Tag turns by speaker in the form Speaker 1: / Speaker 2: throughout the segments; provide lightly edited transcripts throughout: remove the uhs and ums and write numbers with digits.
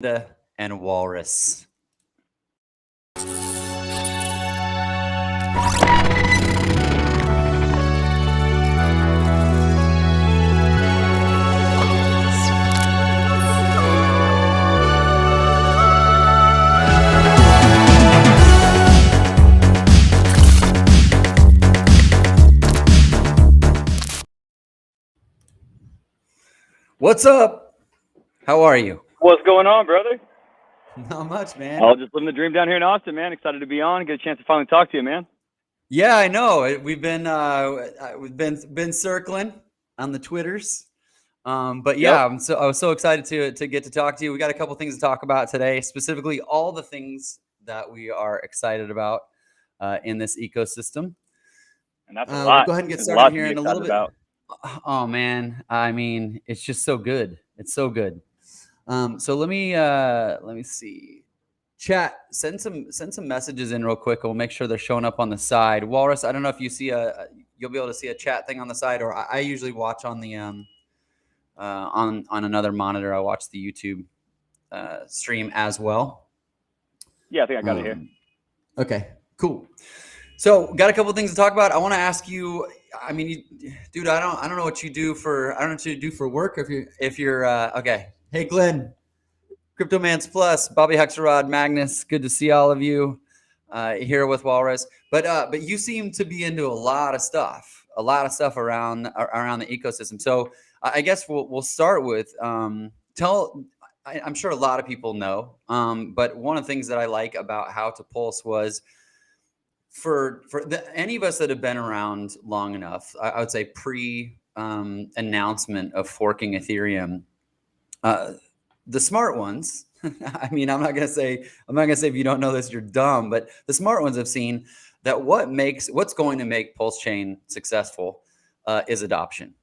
Speaker 1: And Walrus. What's up? How are you?
Speaker 2: What's going on, brother?
Speaker 1: Not much, man.
Speaker 2: I'll just living the dream down here in Austin, man. Excited to be on. Get a chance to finally talk to you, man.
Speaker 1: Yeah, I know. We've been circling on the Twitters. But yeah,
Speaker 2: Yep.
Speaker 1: I was so excited to get to talk to you. We got a couple things to talk about today, specifically all the things that we are excited about in this ecosystem.
Speaker 2: And that's a lot.
Speaker 1: Go ahead and get
Speaker 2: There's
Speaker 1: started
Speaker 2: a lot
Speaker 1: here
Speaker 2: to be
Speaker 1: in a little
Speaker 2: excited
Speaker 1: bit.
Speaker 2: about.
Speaker 1: Oh man, I mean, it's just so good. It's so good. So let me see. Chat, send some messages in real quick. We'll make sure they're showing up on the side. Walrus, I don't know if you see you'll be able to see a chat thing on the side, or I usually watch on the on another monitor. I watch the YouTube stream as well.
Speaker 2: Yeah, I think I got it here.
Speaker 1: Okay, cool. So got a couple things to talk about. I want to ask you. I mean, dude, I don't know what you do for. I don't know what you do for work. If you're okay. Hey, Glenn, Crypto Man's Plus, Bobby Hexerod, Magnus. Good to see all of you here with Walrus. But you seem to be into a lot of stuff around the ecosystem. So I guess we'll start with I'm sure a lot of people know, but one of the things that I like about How to Pulse was for any of us that have been around long enough, I would say announcement of forking Ethereum, the smart ones. I mean, I'm not gonna say if you don't know this, you're dumb, but the smart ones have seen that what's going to make PulseChain successful is adoption.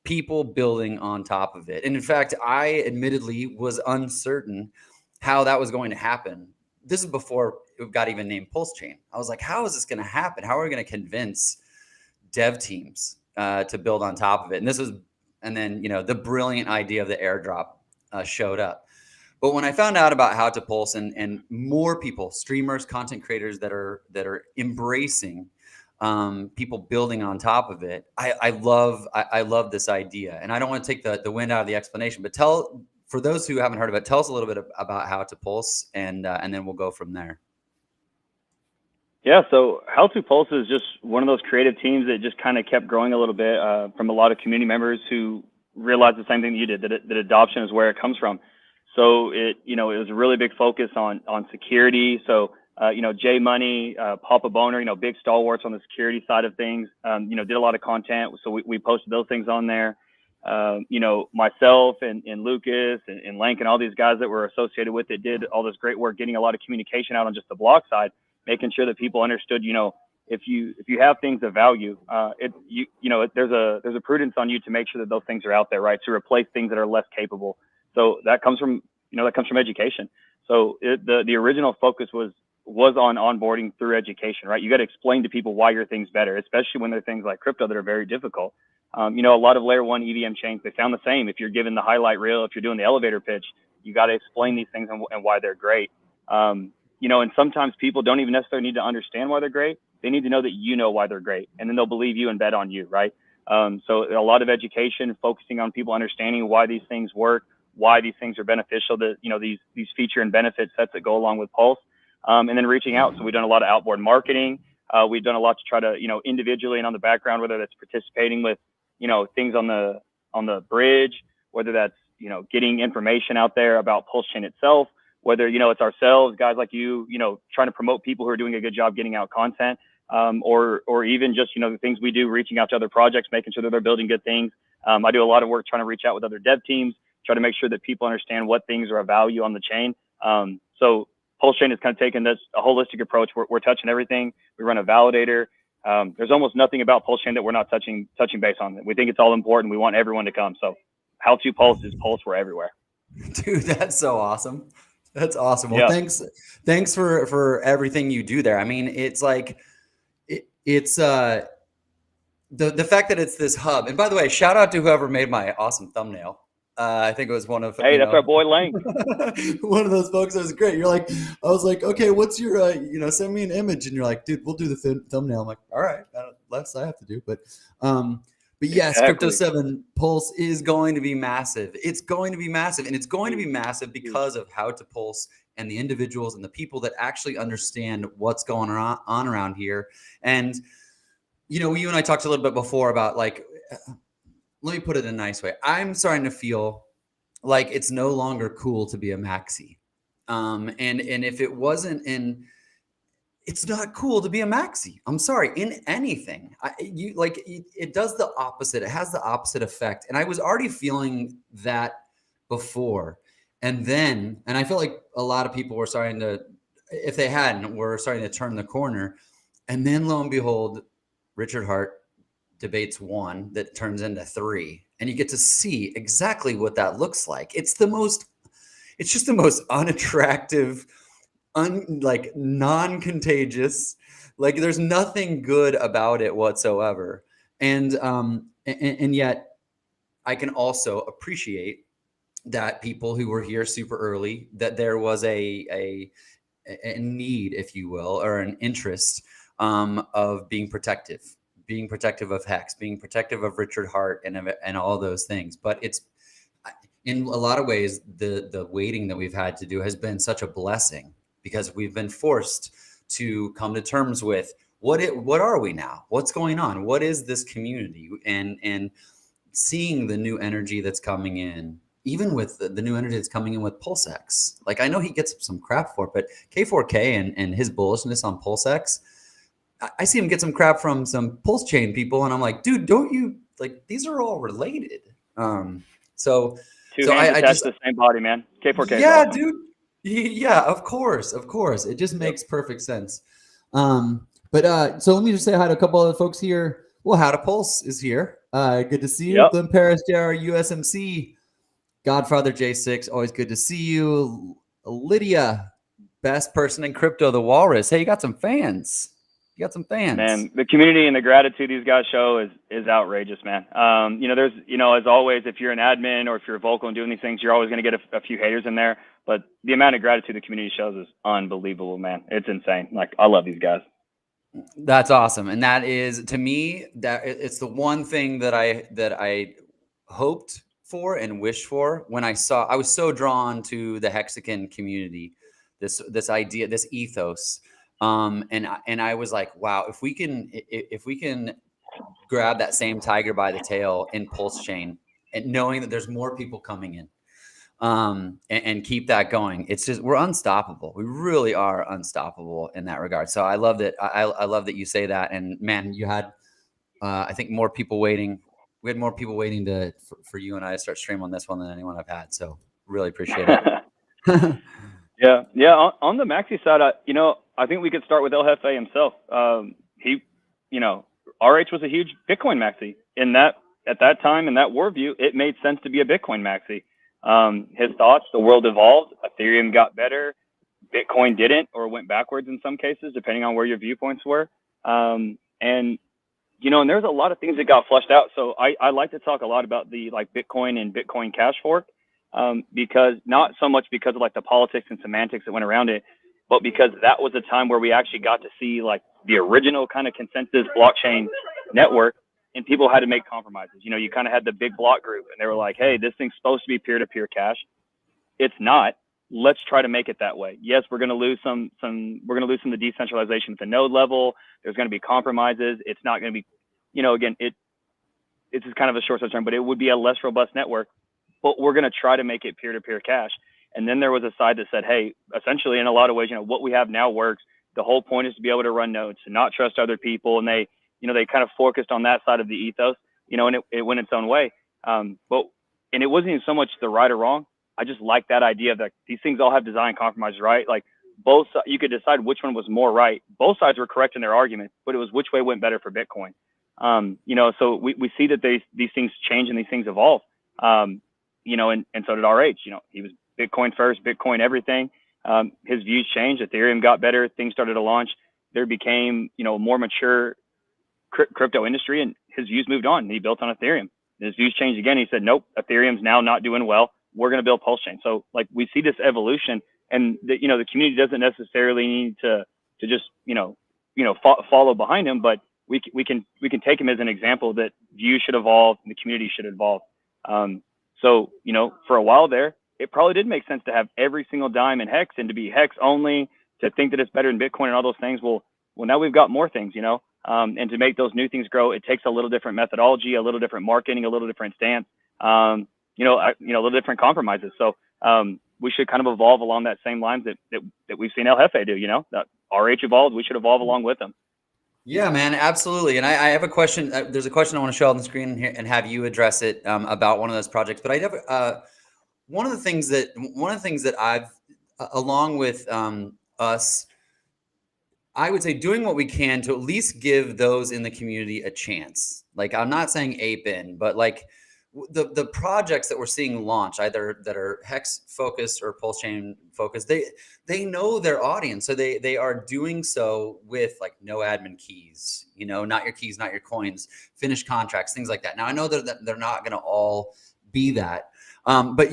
Speaker 1: People building on top of it. And in fact, I admittedly was uncertain how that was going to happen. This is before it got even named PulseChain. I was like, how is this going to happen? How are we going to convince dev teams to build on top of it? And then the brilliant idea of the airdrop showed up. But when I found out about How to Pulse and more people, streamers, content creators that are embracing people building on top of it, I love this idea. And I don't want to take the wind out of the explanation, but for those who haven't heard of it, tell us a little bit about How to Pulse, and then we'll go from there.
Speaker 2: Yeah, so How to Pulse is just one of those creative teams that just kind of kept growing a little bit from a lot of community members who realized the same thing that you did, that adoption is where it comes from. So it was a really big focus on security. So Jay Money, Papa Boner, big stalwarts on the security side of things. Did a lot of content, so we posted those things on there. Myself and Lucas and Lank and all these guys that were associated with it did all this great work, getting a lot of communication out on just the block side, making sure that people understood, if you have things of value, there's a prudence on you to make sure that those things are out there, right? To replace things that are less capable. So that comes from education. So the original focus was on onboarding through education, right? You got to explain to people why your thing's better, especially when they're things like crypto that are very difficult. A lot of layer one EVM chains, they sound the same. If you're giving the highlight reel, if you're doing the elevator pitch, you got to explain these things and why they're great. And sometimes people don't even necessarily need to understand why they're great. They need to know that you know why they're great, and then they'll believe you and bet on you, right? So a lot of education, focusing on people understanding why these things work, why these things are beneficial, that these feature and benefit sets that go along with Pulse, and then reaching out. So we've done a lot of outboard marketing. We've done a lot to try to individually and on the background, whether that's participating with things on the bridge, whether that's getting information out there about PulseChain itself, whether it's ourselves, guys like you, trying to promote people who are doing a good job getting out content, or even just the things we do, reaching out to other projects, making sure that they're building good things. I do a lot of work trying to reach out with other dev teams, try to make sure that people understand what things are of value on the chain. So PulseChain is kind of taking this a holistic approach. We're touching everything. We run a validator. There's almost nothing about PulseChain that we're not touching base on. We think it's all important. We want everyone to come. So How to Pulse is Pulse. We're everywhere.
Speaker 1: Dude, that's so awesome. That's awesome. Well, thanks for everything you do there. I mean, it's like it's the fact that it's this hub. And by the way, shout out to whoever made my awesome thumbnail. I think it was one of,
Speaker 2: Hey, that's our boy Lang.
Speaker 1: one of those folks that was great. You're like, I was like, okay, what's your, send me an image. And you're like, dude, we'll do the thumbnail. I'm like, all right, less I have to do. But yes,
Speaker 2: Exactly.
Speaker 1: Krypto 7 Pulse is going to be massive. It's going to be massive. And it's going to be massive because of How to Pulse and the individuals and the people that actually understand what's going on around here. And, you and I talked a little bit before about like, let me put it in a nice way. I'm starting to feel like it's no longer cool to be a maxi. And if it wasn't it's not cool to be a maxi. I'm sorry, in anything. It does the opposite. It has the opposite effect. And I was already feeling that before. And I felt like a lot of people were starting to, if they hadn't, were starting to turn the corner. And then lo and behold, Richard Hart debates 1 that turns into 3. And you get to see exactly what that looks like. It's just the most unattractive, non-contagious, like there's nothing good about it whatsoever. And yet I can also appreciate that people who were here super early, that there was a need, if you will, or an interest of being protective of Hex, being protective of Richard Hart and all those things. But it's, in a lot of ways, the waiting that we've had to do has been such a blessing, because we've been forced to come to terms with what are we now? What's going on? What is this community? And seeing the new energy that's coming in, even with the new energy that's coming in with PulseX. Like, I know he gets some crap for it, but K4K and his bullishness on PulseX, I see him get some crap from some PulseChain people, and I'm like, dude, don't you, like, these are all related. So
Speaker 2: Two hands attached to the same body, man. K4K.
Speaker 1: Yeah,
Speaker 2: awesome.
Speaker 1: dude. Yeah, of course. It just makes perfect sense. So let me just say hi to a couple other folks here. Well, How to Pulse is here. Good to see you.
Speaker 2: Yep.
Speaker 1: Glenn Paris, JR, USMC, Godfather J6, always good to see you. Lydia, best person in crypto, the Walrus. Hey, you got some fans.
Speaker 2: Man, the community and the gratitude these guys show is outrageous, man. There's, as always, if you're an admin or if you're vocal and doing these things, you're always going to get a few haters in there. But the amount of gratitude the community shows is unbelievable, man. It's insane. Like, I love these guys.
Speaker 1: That's awesome. And that is, to me, that it's the one thing that I hoped for and wished for when I was so drawn to the Hexagon community, this idea, this ethos. And I was like, wow, if we can grab that same tiger by the tail in PulseChain, and knowing that there's more people coming in, and keep that going, it's just, we're unstoppable. We really are unstoppable in that regard. So I love that. I love that you say that. And man, you had, I think, more people waiting. We had more people waiting for you and I to start stream on this one than anyone I've had. So really appreciate it.
Speaker 2: Yeah. On the maxi side, I think we could start with El Jefe himself. He, RH was a huge Bitcoin maxi. At that time, in that worldview, it made sense to be a Bitcoin maxi. His thoughts, the world evolved, Ethereum got better, Bitcoin didn't, or went backwards in some cases, depending on where your viewpoints were. And there's a lot of things that got flushed out. So I like to talk a lot about the Bitcoin and Bitcoin Cash fork, because not so much because of the politics and semantics that went around it, but because that was a time where we actually got to see the original kind of consensus blockchain network, and people had to make compromises. You kind of had the big block group, and they were like, hey, this thing's supposed to be peer-to-peer cash. It's not. Let's try to make it that way. Yes, we're going to lose some of the decentralization at the node level. There's going to be compromises. It's not going to be, again, it's just kind of a short term, but it would be a less robust network, but we're going to try to make it peer-to-peer cash. And then there was a side that said, hey, essentially, in a lot of ways, what we have now works. The whole point is to be able to run nodes, to not trust other people. And they kind of focused on that side of the ethos, and it went its own way. And it wasn't even so much the right or wrong. I just like that idea that these things all have design compromises, right? Like, both, you could decide which one was more right. Both sides were correct in their argument, but it was which way went better for Bitcoin. So we see that these things change and these things evolve. And so did RH. He was Bitcoin first, Bitcoin everything. His views changed. Ethereum got better. Things started to launch. There became, a more mature crypto industry, and his views moved on. He built on Ethereum. his views changed again. He said, nope, Ethereum's now not doing well. We're going to build PulseChain. So like we see this evolution, and the community doesn't necessarily need to just follow behind him, but we can take him as an example that views should evolve and the community should evolve. So for a while there, it probably did make sense to have every single dime in Hex and to be Hex only, to think that it's better than Bitcoin and all those things. Well, now we've got more things, and to make those new things grow, it takes a little different methodology, a little different marketing, a little different stance, a little different compromises. So we should kind of evolve along that same lines that we've seen El Jefe do. That RH evolved, we should evolve along with them.
Speaker 1: Yeah, man, absolutely. And I have a question. There's a question I want to show on the screen here and have you address it about one of those projects. But I have one of the things that I've, along with us, I would say doing what we can to at least give those in the community a chance. Like, I'm not saying ape in, but like the projects that we're seeing launch, either that are Hex focused or PulseChain focused, they know their audience. So they are doing so with like no admin keys, not your keys, not your coins, finished contracts, things like that. Now I know that they're not going to all be that. But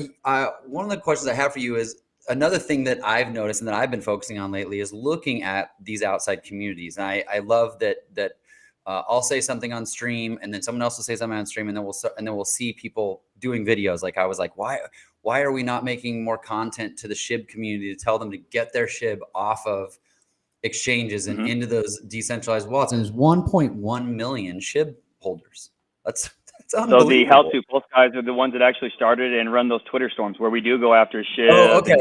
Speaker 1: one of the questions I have for you is, another thing that I've noticed and that I've been focusing on lately is looking at these outside communities. And I love that I'll say something on stream, and then someone else will say something on stream, and then we'll see people doing videos. Like I was like, why are we not making more content to the SHIB community to tell them to get their SHIB off of exchanges and into those decentralized wallets? And there's 1.1 million SHIB holders. That's unbelievable.
Speaker 2: So the How To Pulse guys are the ones that actually started and run those Twitter storms where we do go after SHIB.
Speaker 1: Oh, okay.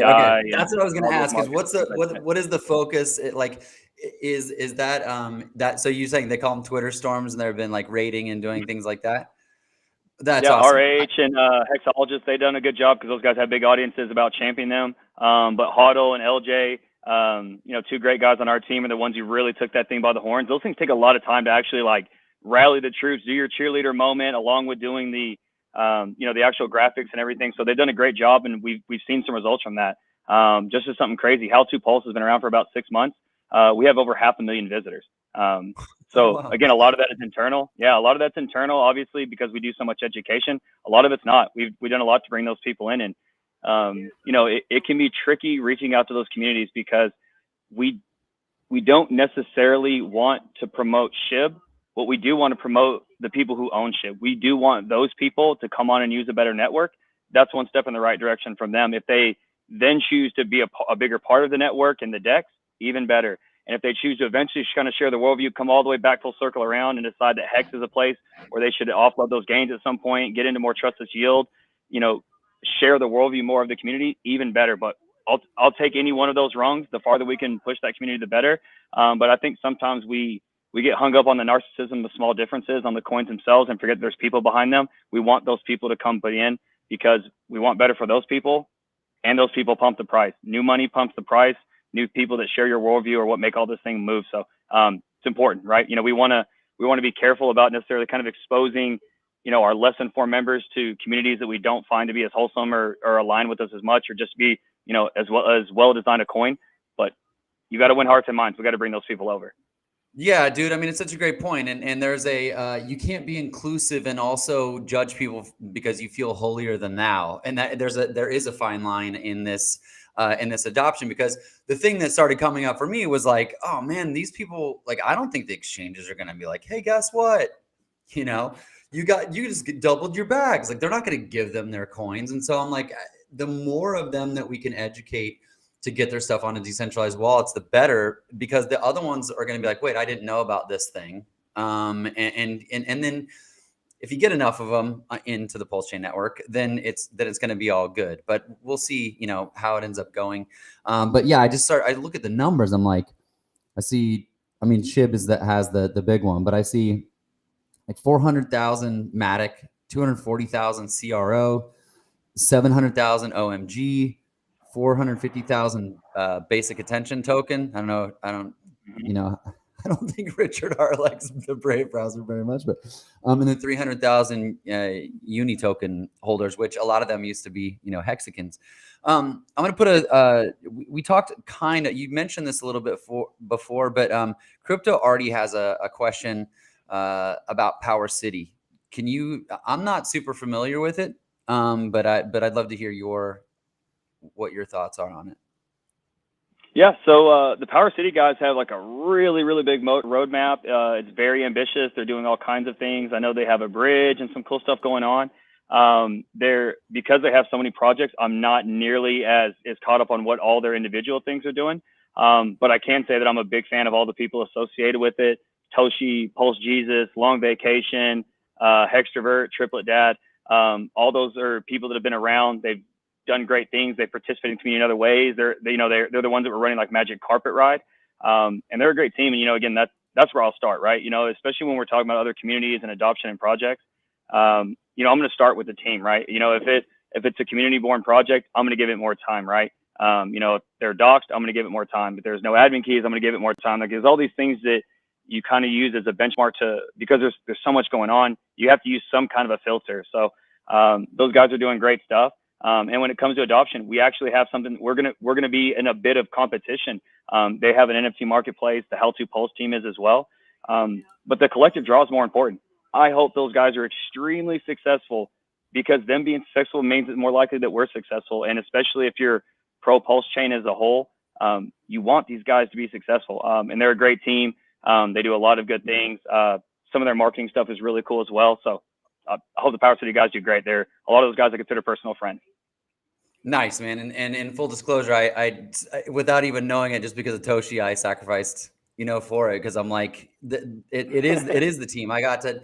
Speaker 1: That's what I was going to ask. Is what is the focus? Is that so you're saying they call them Twitter storms and they've been like raiding and doing things like that? That's awesome.
Speaker 2: RH and Hexologists, they've done a good job because those guys have big audiences about championing them. But Huddle and LJ, two great guys on our team are the ones who really took that thing by the horns. Those things take a lot of time to actually like rally the troops, do your cheerleader moment, along with doing the actual graphics and everything. So they've done a great job, and we've seen some results from that. Just as something crazy, How To Pulse has been around for about 6 months. We have over 500,000 visitors. So
Speaker 1: wow.
Speaker 2: Again, a lot of that is internal. Yeah, a lot of that's internal, obviously, because we do so much education. A lot of it's not. We've done a lot to bring those people in, and it can be tricky reaching out to those communities because we don't necessarily want to promote SHIB. What we do want to promote the people who own SHIB. We do want those people to come on and use a better network. That's one step in the right direction from them. If they then choose to be a bigger part of the network and the DEX, even better. And if they choose to eventually kind of share the worldview, come all the way back full circle around and decide that Hex is a place where they should offload those gains at some point, get into more trustless yield, share the worldview more of the community, even better. But I'll take any one of those rungs. The farther we can push that community, the better. But I think sometimes we get hung up on the narcissism of small differences on the coins themselves and forget there's people behind them. We want those people to come put in because we want better for those people, and those people pump the price. New money pumps the price. New people that share your worldview are what make all this thing move. So it's important, right? We want to be careful about necessarily kind of exposing, our less informed members to communities that we don't find to be as wholesome or align with us as much, or just be, as well designed a coin. But you got to win hearts and minds. We got to bring those people over.
Speaker 1: Yeah, dude. I mean, it's such a great point. And there's you can't be inclusive and also judge people because you feel holier than thou. And that there is a fine line in this adoption, because the thing that started coming up for me was like, oh man, these people, like, I don't think the exchanges are going to be like, hey, guess what? You just doubled your bags. Like, they're not going to give them their coins. And so I'm like, the more of them that we can educate to get their stuff on a decentralized wallets, the better, because the other ones are going to be like, wait, I didn't know about this thing. And then if you get enough of them into the PulseChain network, then it's going to be all good. But we'll see, how it ends up going. But yeah, I look at the numbers. I'm like, SHIB has the big one, but I see like 400,000 Matic, 240,000 CRO, 700,000 OMG, 450,000 basic attention token. I don't think Richard R likes the Brave browser very much, but and then 300,000 uni token holders, which a lot of them used to be, hexagons. I'm going to put we talked you mentioned this a little bit before, but Krypto already has a question about Power City. can you, I'm not super familiar with it, but I'd love to hear what your thoughts are on it.
Speaker 2: Yeah, so the Power City guys have like a really, really big roadmap. It's very ambitious. They're doing all kinds of things. I know they have a bridge and some cool stuff going on. Because they have so many projects, I'm not nearly as caught up on what all their individual things are doing. But I can say that I'm a big fan of all the people associated with it. Toshi, Pulse Jesus, Long Vacation, Hextrovert, Triplet Dad. All those are people that have been around. They've done great things. They participate in community in other ways. They're the ones that were running like Magic Carpet Ride. And they're a great team. And, again, that's where I'll start, right? Especially when we're talking about other communities and adoption and projects. I'm going to start with the team, right? If it's a community born project, I'm going to give it more time, right? If they're doxed, I'm going to give it more time. If there's no admin keys, I'm going to give it more time. Like, there's all these things that you kind of use as a benchmark because there's so much going on. You have to use some kind of a filter. So those guys are doing great stuff. And when it comes to adoption, we actually have something. We're gonna be in a bit of competition. They have an NFT marketplace. The NFTonPulse team is as well. But the collective draw is more important. I hope those guys are extremely successful, because them being successful means it's more likely that we're successful. And especially if you're pro PulseChain as a whole, you want these guys to be successful. And they're a great team. They do a lot of good things. Some of their marketing stuff is really cool as well. So I hope the Power City guys do great. They're a lot of those guys I consider personal friends.
Speaker 1: Nice, man. And in full disclosure, I without even knowing it, just because of Toshi, I sacrificed, for it, because I'm like, it is the team. I got to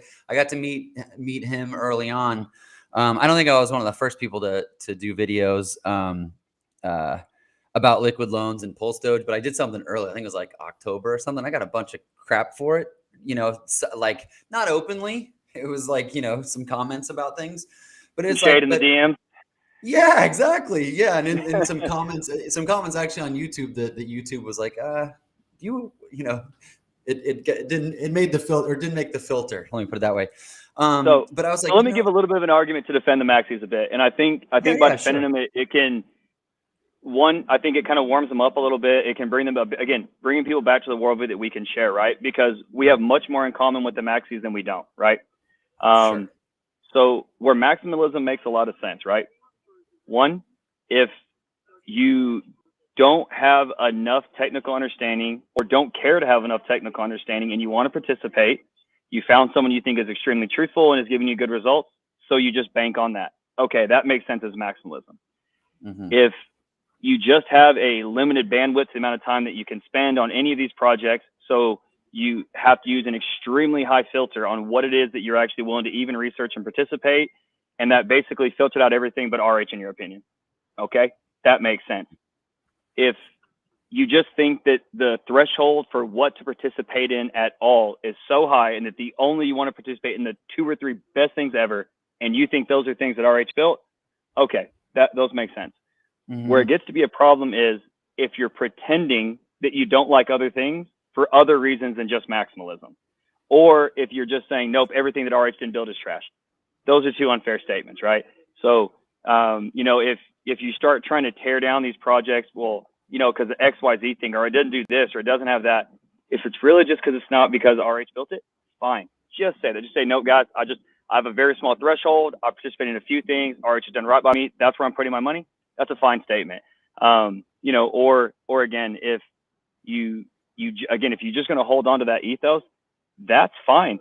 Speaker 1: meet him early on. I don't think I was one of the first people to do videos about liquid loans and Pulse Doge, but I did something early. I think it was like October or something. I got a bunch of crap for it, like not openly. It was like, some comments about things, but it's
Speaker 2: shade
Speaker 1: like,
Speaker 2: in the DM.
Speaker 1: Yeah, exactly. Yeah. And in some comments actually on YouTube, that YouTube was like, it made the filter, or didn't make the filter. Let me put it that way. But I was like,
Speaker 2: so let me give a little bit of an argument to defend the maxis a bit. And I think by defending them, it can, I think it kind of warms them up a little bit. It can bring them up, again, bringing people back to the worldview that we can share, right? Because we have much more in common with the maxis than we don't, right?
Speaker 1: Sure.
Speaker 2: So where maximalism makes a lot of sense, right? One, if you don't have enough technical understanding, or don't care to have enough technical understanding, and you want to participate, you found someone you think is extremely truthful and is giving you good results, so you just bank on that. Okay, that makes sense as maximalism. Mm-hmm. If you just have a limited bandwidth, the amount of time that you can spend on any of these projects, so you have to use an extremely high filter on what it is that you're actually willing to even research and participate, and that basically filtered out everything but RH in your opinion. Okay, that makes sense. If you just think that the threshold for what to participate in at all is so high, and that the only you want to participate in the 2 or 3 best things ever, and you think those are things that RH built, okay, those make sense. Mm-hmm. Where it gets to be a problem is if you're pretending that you don't like other things for other reasons than just maximalism, or if you're just saying, nope, everything that RH didn't build is trash. Those are 2 unfair statements, right? So, if you start trying to tear down these projects, well, because the XYZ thing, or it doesn't do this, or it doesn't have that, if it's really just because it's not because RH built it, fine. Just say that. Just say, no, guys, I have a very small threshold. I participate in a few things. RH has done right by me. That's where I'm putting my money. That's a fine statement. Or again, if if you're just going to hold on to that ethos, that's fine.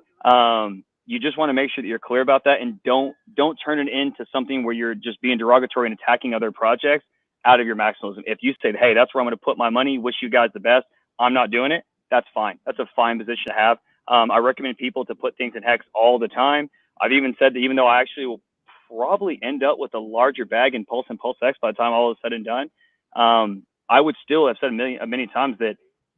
Speaker 2: You just want to make sure that you're clear about that, and don't turn it into something where you're just being derogatory and attacking other projects out of your maximalism. If you say, hey, that's where I'm going to put my money, wish you guys the best, I'm not doing it, that's fine. That's a fine position to have. I recommend people to put things in Hex all the time. I've even said that even though I actually will probably end up with a larger bag in Pulse and Pulse X by the time all is said and done, I would still have said many times that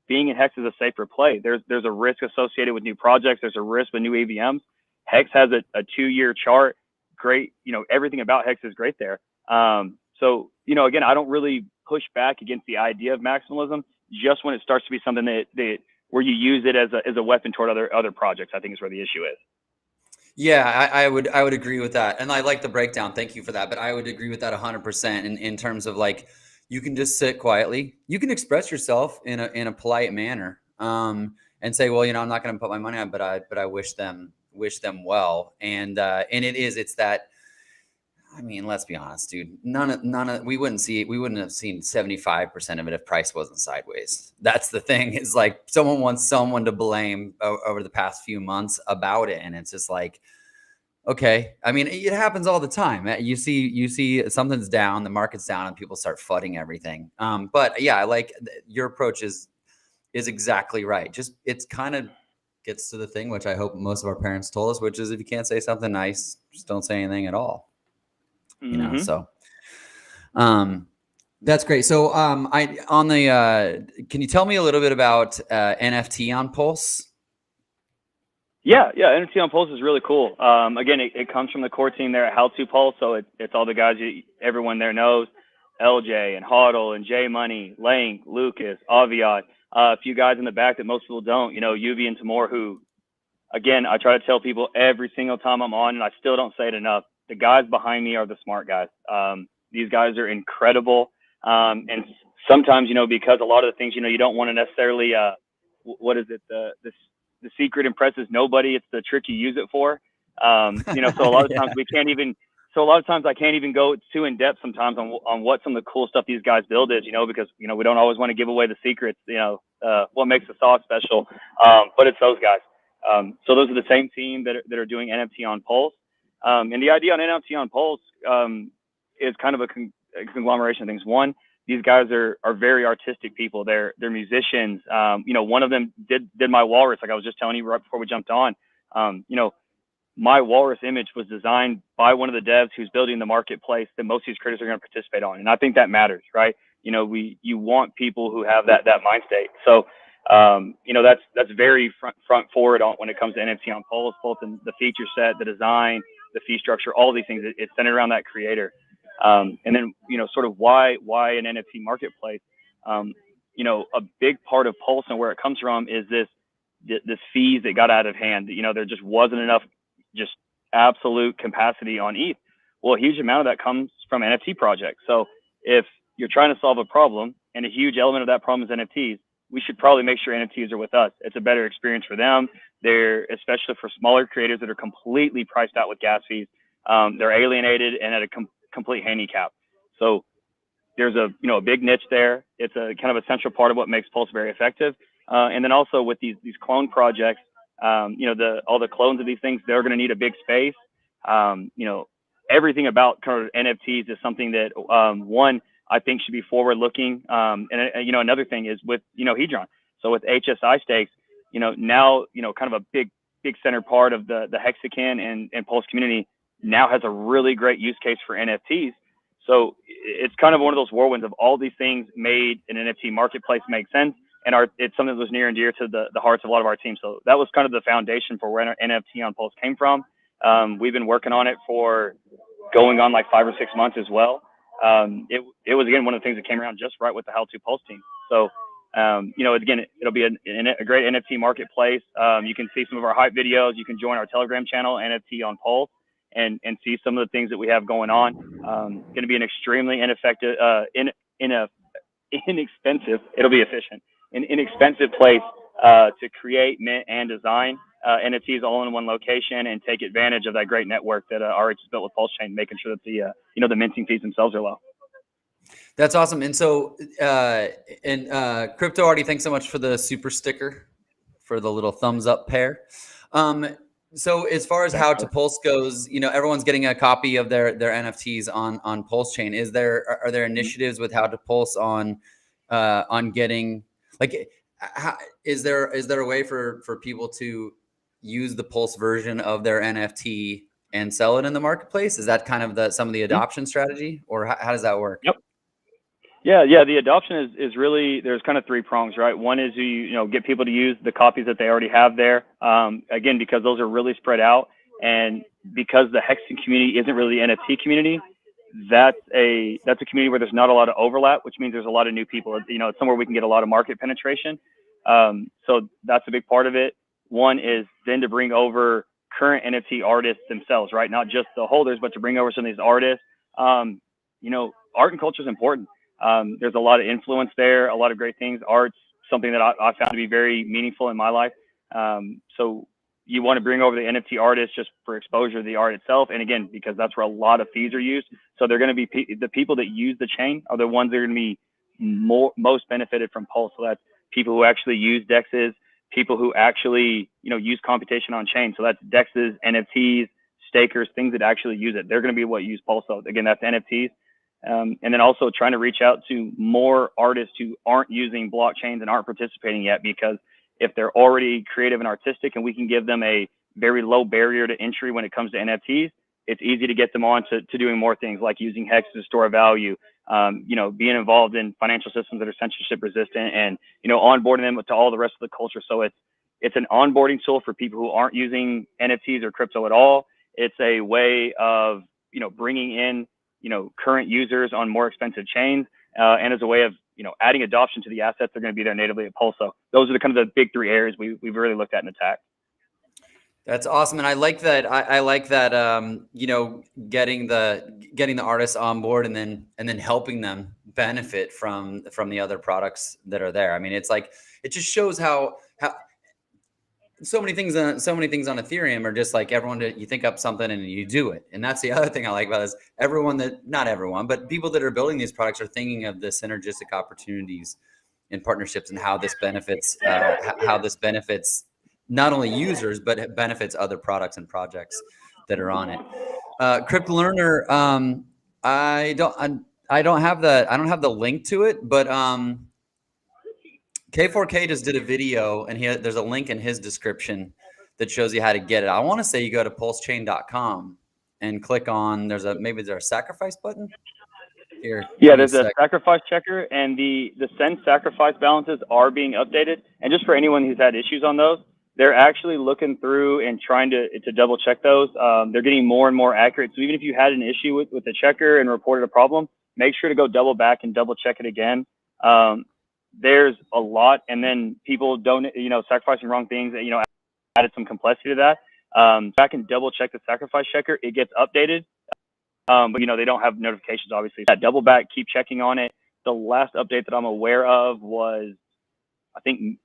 Speaker 2: being in Hex is a safer play. There's a risk associated with new projects. There's a risk with new AVMs. Hex has a 2-year chart. Great. Everything about Hex is great there. So, again, I don't really push back against the idea of maximalism, just when it starts to be something that where you use it as a weapon toward other projects, I think is where the issue is.
Speaker 1: Yeah, I would agree with that. And I like the breakdown. Thank you for that. But I would agree with that 100% in terms of, like, you can just sit quietly. You can express yourself in a polite manner, and say, well, I'm not going to put my money on, but I wish them wish them well. And it's that, I mean, let's be honest, dude. We wouldn't have seen 75% of it if price wasn't sideways. That's the thing. Is like someone wants someone to blame over the past few months about it, and it's just like, okay. I mean, it happens all the time. You see something's down, the market's down, and people start flooding everything. But yeah, I like your approach is exactly right. Just it's kind of gets to the thing which I hope most of our parents told us, which is if you can't say something nice, just don't say anything at all. You know, so that's great. So can you tell me a little bit about NFT on Pulse?
Speaker 2: Yeah, NFTonPulse is really cool. Again, it comes from the core team there at NFTonPulse, so it's all the guys everyone there knows, LJ and Hoddle and J Money, Lang, Lucas, Aviad, a few guys in the back that most people don't, you know, UV and Timur, who, again, I try to tell people every single time I'm on, and I still don't say it enough. The guys behind me are the smart guys. These guys are incredible. And sometimes, you know, because a lot of the things, you know, you don't want to necessarily, what is it? The secret impresses nobody. It's the trick you use it for. You know, so a lot of times I can't even go too in depth sometimes on what some of the cool stuff these guys build is, you know, because, you know, we don't always want to give away the secrets, you know, what makes the sauce special. But it's those guys. So those are the same team that are doing NFT on Pulse. And the idea on NFT on Pulse is kind of a conglomeration of things. One, these guys are very artistic people. They're musicians. You know, one of them did my Walrus, like I was just telling you right before we jumped on. You know, my Walrus image was designed by one of the devs who's building the marketplace that most of these creators are going to participate on. And I think that matters, right? You know, you want people who have that mind state. So, you know, that's very front forward when it comes to NFT on Pulse, both in the feature set, the design, the fee structure, all these things. It's centered around that creator. And then, you know, sort of why an NFT marketplace. You know, a big part of Pulse and where it comes from is this fees that got out of hand. You know, there just wasn't enough just absolute capacity on ETH. Well, a huge amount of that comes from NFT projects. So if you're trying to solve a problem and a huge element of that problem is NFTs, we should probably make sure NFTs are with us. It's a better experience for them. They're, especially for smaller creators that are completely priced out with gas fees. They're alienated and at a complete handicap. So there's a big niche there. It's a kind of a central part of what makes Pulse very effective. And then also with these clone projects, you know, all the clones of these things, they're going to need a big space. You know, everything about kind of NFTs is something that, one, I think should be forward looking. And you know, another thing is with, you know, Hedron. So with HSI stakes, you know, now, you know, kind of a big center part of the Hexakin and Pulse community now has a really great use case for NFTs. So it's kind of one of those whirlwinds of all these things made an NFT marketplace make sense. And it's something that was near and dear to the hearts of a lot of our teams. So that was kind of the foundation for where NFT on Pulse came from. We've been working on it for going on like 5 or 6 months as well. It was, again, one of the things that came around just right with the NFTonPulse team. So, you know, again, it'll be a great NFT marketplace. You can see some of our hype videos. You can join our Telegram channel, NFT on Pulse, and see some of the things that we have going on. Going to be an extremely inexpensive, it'll be efficient, an inexpensive place to create, mint, and design NFTs all in one location and take advantage of that great network that RH has built with PulseChain, making sure that the minting fees themselves are low.
Speaker 1: That's awesome. And so, Krypto already, thanks so much for the super sticker, for the little thumbs up pair. So as far as NFTonPulse goes, you know, everyone's getting a copy of their NFTs on PulseChain. Are there initiatives with NFTonPulse on getting, like, is there a way for people to use the Pulse version of their NFT and sell it in the marketplace? Is that kind of some of the adoption strategy, or how does that work?
Speaker 2: Yep. Yeah. The adoption is really, there's kind of 3 prongs, right? One is you know, get people to use the copies that they already have there. Again, because those are really spread out, and because the Hexagon community isn't really the NFT community, that's a community where there's not a lot of overlap, which means there's a lot of new people. You know, it's somewhere we can get a lot of market penetration. So that's a big part of it. One is then to bring over current NFT artists themselves, right? Not just the holders, but to bring over some of these artists. You know, art and culture is important. There's a lot of influence there, a lot of great things. Art's something that I found to be very meaningful in my life. So you want to bring over the NFT artist just for exposure to the art itself. And again, because that's where a lot of fees are used. So they're going to be the people that use the chain are the ones that are going to be most benefited from Pulse. So that's people who actually use DEXs, people who actually, use computation on chain. So that's DEXs, NFTs, stakers, things that actually use it. They're going to be what use Pulse. So again, that's NFTs. And then also trying to reach out to more artists who aren't using blockchains and aren't participating yet, because if they're already creative and artistic and we can give them a very low barrier to entry when it comes to NFTs, it's easy to get them on to doing more things like using Hex to store value, being involved in financial systems that are censorship resistant, and, onboarding them to all the rest of the culture. So it's an onboarding tool for people who aren't using NFTs or crypto at all. It's a way of, bringing in, current users on more expensive chains, and as a way of, adding adoption to the assets that are going to be there natively at Pulse. So those are the kind of the big three areas we've really looked at and attacked.
Speaker 1: That's awesome, and I like that. I like that. Getting the artists on board and then helping them benefit from the other products that are there. I mean, it's like it just shows how so many things on Ethereum are just like everyone. You think up something and you do it, and that's the other thing I like about this. Not everyone, but people that are building these products are thinking of the synergistic opportunities in partnerships and how this benefits not only users, but it benefits other products and projects that are on it. Crypto Learner, I don't have the link to it, but K4K just did a video, and there's a link in his description that shows you how to get it. I want to say you go to PulseChain.com and click on. There's a sacrifice button here.
Speaker 2: Yeah, there's a sacrifice checker, and the send sacrifice balances are being updated. And just for anyone who's had issues on those, they're actually looking through and trying to double check those. They're getting more and more accurate. So even if you had an issue with the checker and reported a problem, make sure to go double back and double check it again. There's a lot, and then people don't, sacrificing wrong things, added some complexity to that. Back and double check the sacrifice checker. It gets updated, but they don't have notifications, obviously. So double back, keep checking on it. The last update that I'm aware of was, I think,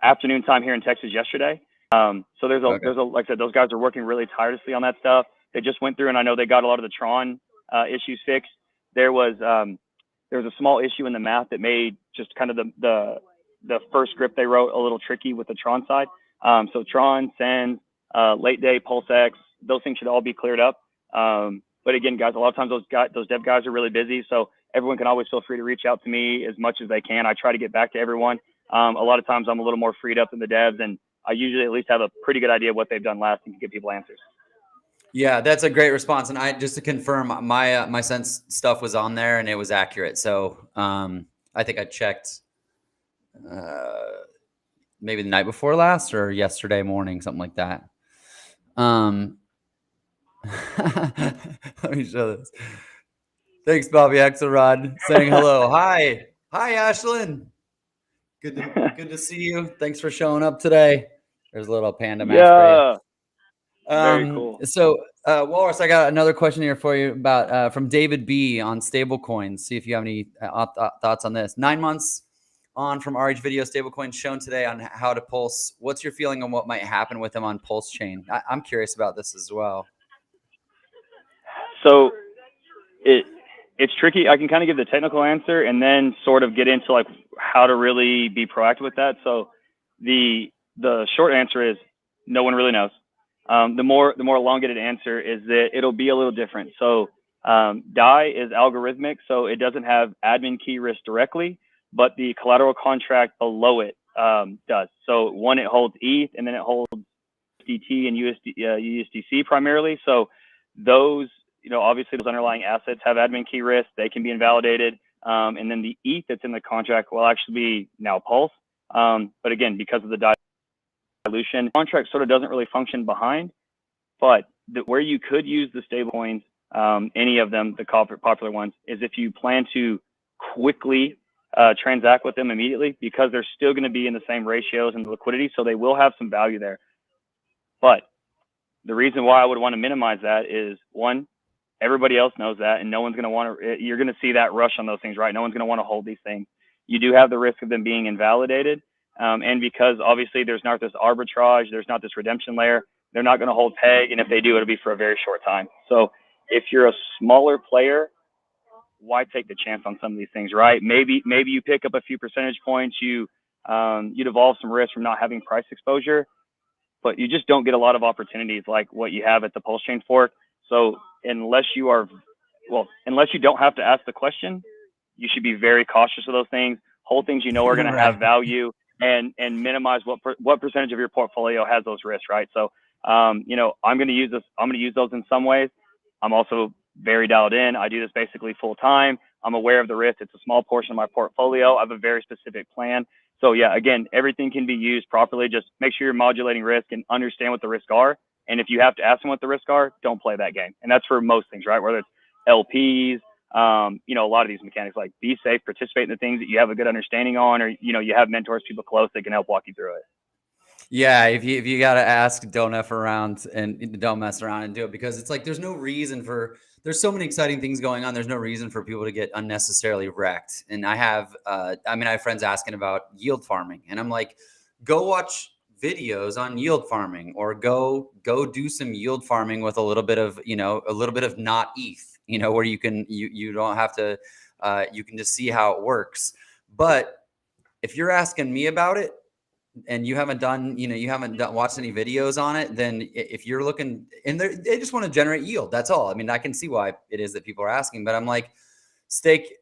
Speaker 2: afternoon time here in Texas yesterday. So there's a, like I said, those guys are working really tirelessly on that stuff. They just went through, and I know they got a lot of the Tron issues fixed. There was a small issue in the math that made just kind of the first script they wrote a little tricky with the Tron side. So Tron, Send, Late Day, PulseX, those things should all be cleared up. But again, guys, a lot of times those dev guys are really busy, so everyone can always feel free to reach out to me as much as they can. I try to get back to everyone. A lot of times I'm a little more freed up than the devs, and I usually at least have a pretty good idea of what they've done last and can give people answers.
Speaker 1: Yeah, that's a great response. And just to confirm, my Sense stuff was on there and it was accurate. So I think I checked maybe the night before last or yesterday morning, something like that. Let me show this. Thanks, Bobby Axelrod, saying hello. Hi, Ashlyn. Good to see you. Thanks for showing up today. There's a little panda mask for you.
Speaker 2: Very cool.
Speaker 1: So, Walrus, I got another question here for you about from David B on stablecoins. See if you have any thoughts on this. 9 months on from RH video, stablecoin shown today on how to pulse. What's your feeling on what might happen with them on PulseChain? I'm curious about this as well.
Speaker 2: So it's tricky. I can kind of give the technical answer and then sort of get into like how to really be proactive with that. So the short answer is no one really knows. The more elongated answer is that it'll be a little different. So DAI is algorithmic, so it doesn't have admin key risk directly, but the collateral contract below it does. So one, it holds ETH, and then it holds USDT and USDC primarily. So those, obviously those underlying assets have admin key risk. They can be invalidated. And then the ETH that's in the contract will actually be now Pulse. But again, because of the dilution, contract sort of doesn't really function behind. But where you could use the stablecoins, any of them, the popular ones, is if you plan to quickly transact with them immediately, because they're still going to be in the same ratios and liquidity. So they will have some value there. But the reason why I would want to minimize that is, one, everybody else knows that, and no one's going to want to, you're going to see that rush on those things, right? No one's going to want to hold these things. You do have the risk of them being invalidated. And because obviously there's not this arbitrage, there's not this redemption layer, they're not going to hold peg. And if they do, it'll be for a very short time. So if you're a smaller player, why take the chance on some of these things, right? Maybe you pick up a few percentage points, you devolve some risk from not having price exposure, but you just don't get a lot of opportunities like what you have at the PulseChain fork. So unless you don't have to ask the question, you should be very cautious of those things. Hold things you know are going to have value, and minimize what percentage of your portfolio has those risks, right? So, I'm going to use this. I'm going to use those in some ways. I'm also very dialed in. I do this basically full time. I'm aware of the risk. It's a small portion of my portfolio. I have a very specific plan. So yeah, again, everything can be used properly. Just make sure you're modulating risk and understand what the risks are. And if you have to ask them what the risks are, don't play that game. And that's for most things, right? Whether it's LPs, a lot of these mechanics, like be safe, participate in the things that you have a good understanding on, or, you have mentors, people close that can help walk you through it.
Speaker 1: Yeah, if you got to ask, don't F around and don't mess around and do it, because it's like there's so many exciting things going on. There's no reason for people to get unnecessarily wrecked. And I have friends asking about yield farming, and I'm like, go watch videos on yield farming, or go do some yield farming with a little bit of not ETH, where you don't have to, you can just see how it works. But if you're asking me about it, and you haven't watched any videos on it, then if you're looking, and they just want to generate yield, that's all. I mean, I can see why it is that people are asking, but I'm like, stake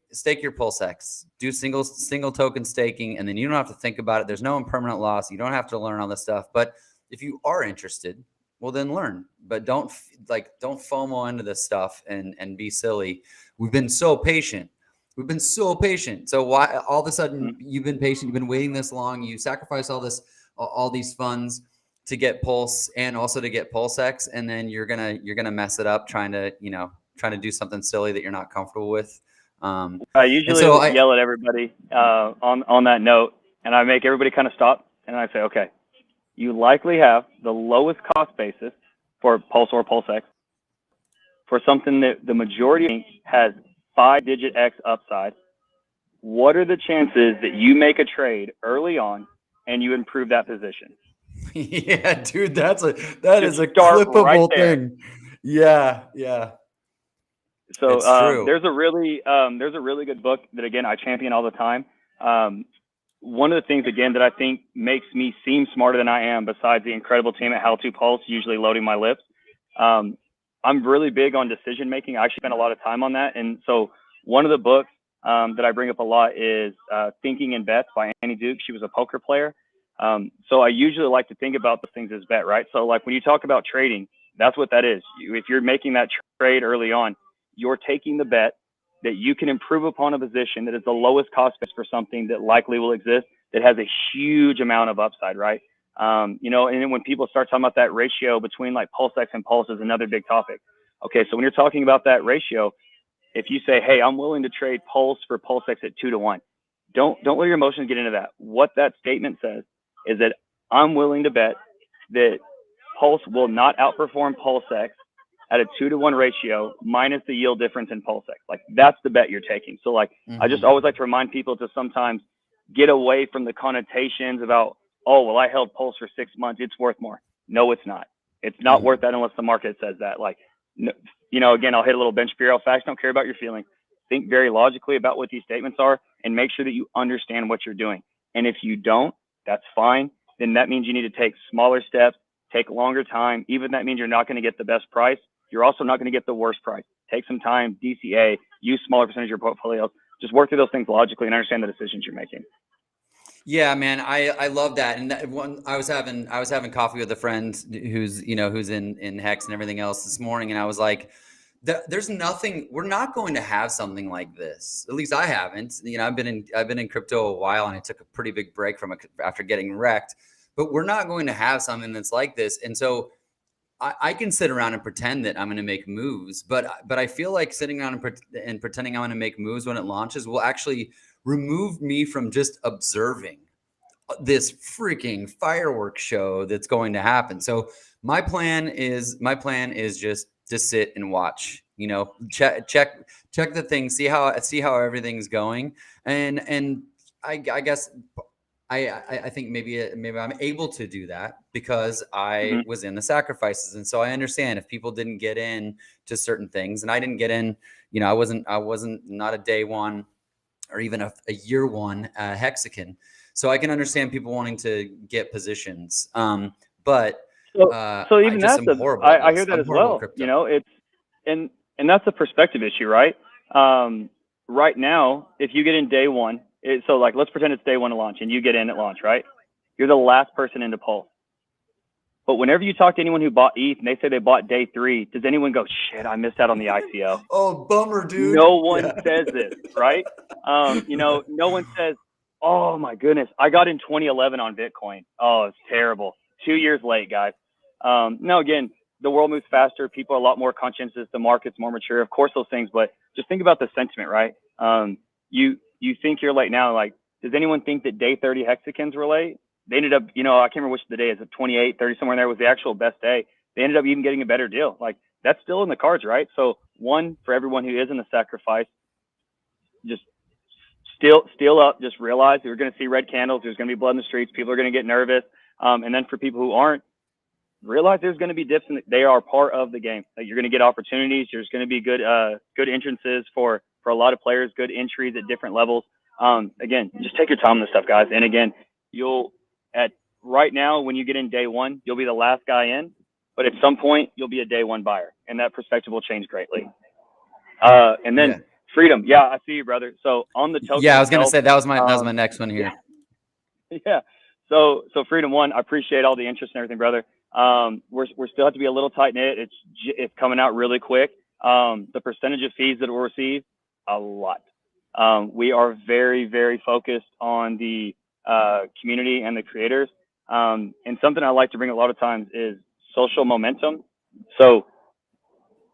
Speaker 1: your PulseX, do single token staking, and then you don't have to think about it. There's no impermanent loss. You don't have to learn all this stuff. But if you are interested, well, then learn. But don't FOMO into this stuff and be silly. We've been so patient. So why all of a sudden you've been patient? You've been waiting this long. You sacrificed all these funds to get Pulse and also to get PulseX, and then you're gonna mess it up trying to do something silly that you're not comfortable with.
Speaker 2: I usually yell at everybody on that note, and I make everybody kind of stop, and I say, okay, you likely have the lowest cost basis for Pulse or PulseX for something that the majority has 5-digit X upside. What are the chances that you make a trade early on and you improve that position?
Speaker 1: Yeah, dude, that is a clippable thing. Yeah.
Speaker 2: So there's a really good book that, again, I champion all the time. One of the things, again, that I think makes me seem smarter than I am, besides the incredible team at NFTonPulse usually loading my lips, I'm really big on decision making. I actually spend a lot of time on that. And so one of the books that I bring up a lot is Thinking in Bets by Annie Duke. She was a poker player. So I usually like to think about the things as bet, right? So like when you talk about trading, that's what that is. If you're making that trade early on, you're taking the bet that you can improve upon a position that is the lowest cost base for something that likely will exist, that has a huge amount of upside, right? And then when people start talking about that ratio between like PulseX and Pulse is another big topic. Okay, so when you're talking about that ratio, if you say, hey, I'm willing to trade Pulse for PulseX at 2-to-1, don't let your emotions get into that. What that statement says is that I'm willing to bet that Pulse will not outperform PulseX at a 2-to-1 ratio minus the yield difference in PulseX. Like that's the bet you're taking. So like, I just always like to remind people to sometimes get away from the connotations about, oh, well, I held Pulse for 6 months, it's worth more. No, it's not. It's not worth that unless the market says that. Like, again, I'll hit a little bench bureau facts. Don't care about your feelings. Think very logically about what these statements are and make sure that you understand what you're doing. And if you don't, that's fine. Then that means you need to take smaller steps, take longer time. Even that means you're not going to get the best price. You're also not going to get the worst price. Take some time, DCA, use smaller percentage of your portfolio. Just work through those things logically and understand the decisions you're making.
Speaker 1: Yeah, man, I love that. And I was having coffee with a friend who's in Hex and everything else this morning, and I was like, there's nothing. We're not going to have something like this. At least I haven't. I've been in crypto a while, and I took a pretty big break from it after getting wrecked. But we're not going to have something that's like this. And so I can sit around and pretend that I'm going to make moves, but I feel like sitting around and pretending I'm going to make moves when it launches will actually remove me from just observing this freaking fireworks show that's going to happen. So my plan is just to sit and watch, check the thing, see how everything's going. And I guess I think maybe I'm able to do that because I
Speaker 2: Hmm.
Speaker 1: was in the sacrifices, and so I understand if people didn't get in to certain things, and I didn't get in. I wasn't not a day one or even a year one hexagon, so I can understand people wanting to get positions. But
Speaker 2: So, so
Speaker 1: I
Speaker 2: even
Speaker 1: just
Speaker 2: that's
Speaker 1: am horrible at
Speaker 2: I hear
Speaker 1: this.
Speaker 2: that
Speaker 1: I'm
Speaker 2: as
Speaker 1: horrible at
Speaker 2: well.
Speaker 1: crypto.
Speaker 2: It's and that's a perspective issue, right? Um, right now, if you get in day one, so like let's pretend it's day one of launch and you get in at launch, right? You're the last person into Pulse. But whenever you talk to anyone who bought ETH and they say they bought day 3, does anyone go, shit, I missed out on the ICO?
Speaker 1: Oh, bummer, dude.
Speaker 2: No one
Speaker 1: Yeah.
Speaker 2: says this, right? No one says, oh my goodness, I got in 2011 on Bitcoin. Oh, it's terrible. 2 years late, guys. No, again, the world moves faster. People are a lot more conscientious. The market's more mature. Of course, those things, but just think about the sentiment, right? You think you're late now. Like, does anyone think that day 30 hexagons were late? They ended up, I can't remember which the day is, it 28, 30, somewhere in there was the actual best day. They ended up even getting a better deal. Like, that's still in the cards, right? So one, for everyone who is in the sacrifice, just steal up, just realize you're going to see red candles. There's going to be blood in the streets. People are going to get nervous. And then for people who aren't, realize there's going to be dips and they are part of the game. Like, you're going to get opportunities. There's going to be good entrances for a lot of players, good entries at different levels. Again, just take your time on this stuff, guys. And again, right now, when you get in day one, you'll be the last guy in, but at some point you'll be a day one buyer, and that perspective will change greatly. And then
Speaker 1: Yeah.
Speaker 2: freedom. Yeah, I see you, brother. So on the token
Speaker 1: Yeah, I was gonna
Speaker 2: itself,
Speaker 1: say that was my next one here.
Speaker 2: yeah. So freedom one, I appreciate all the interest and everything, brother. We're still have to be a little tight knit. It's coming out really quick. The percentage of fees that we'll receive, a lot. We are very, very focused on the community and the creators. And something I like to bring a lot of times is social momentum. So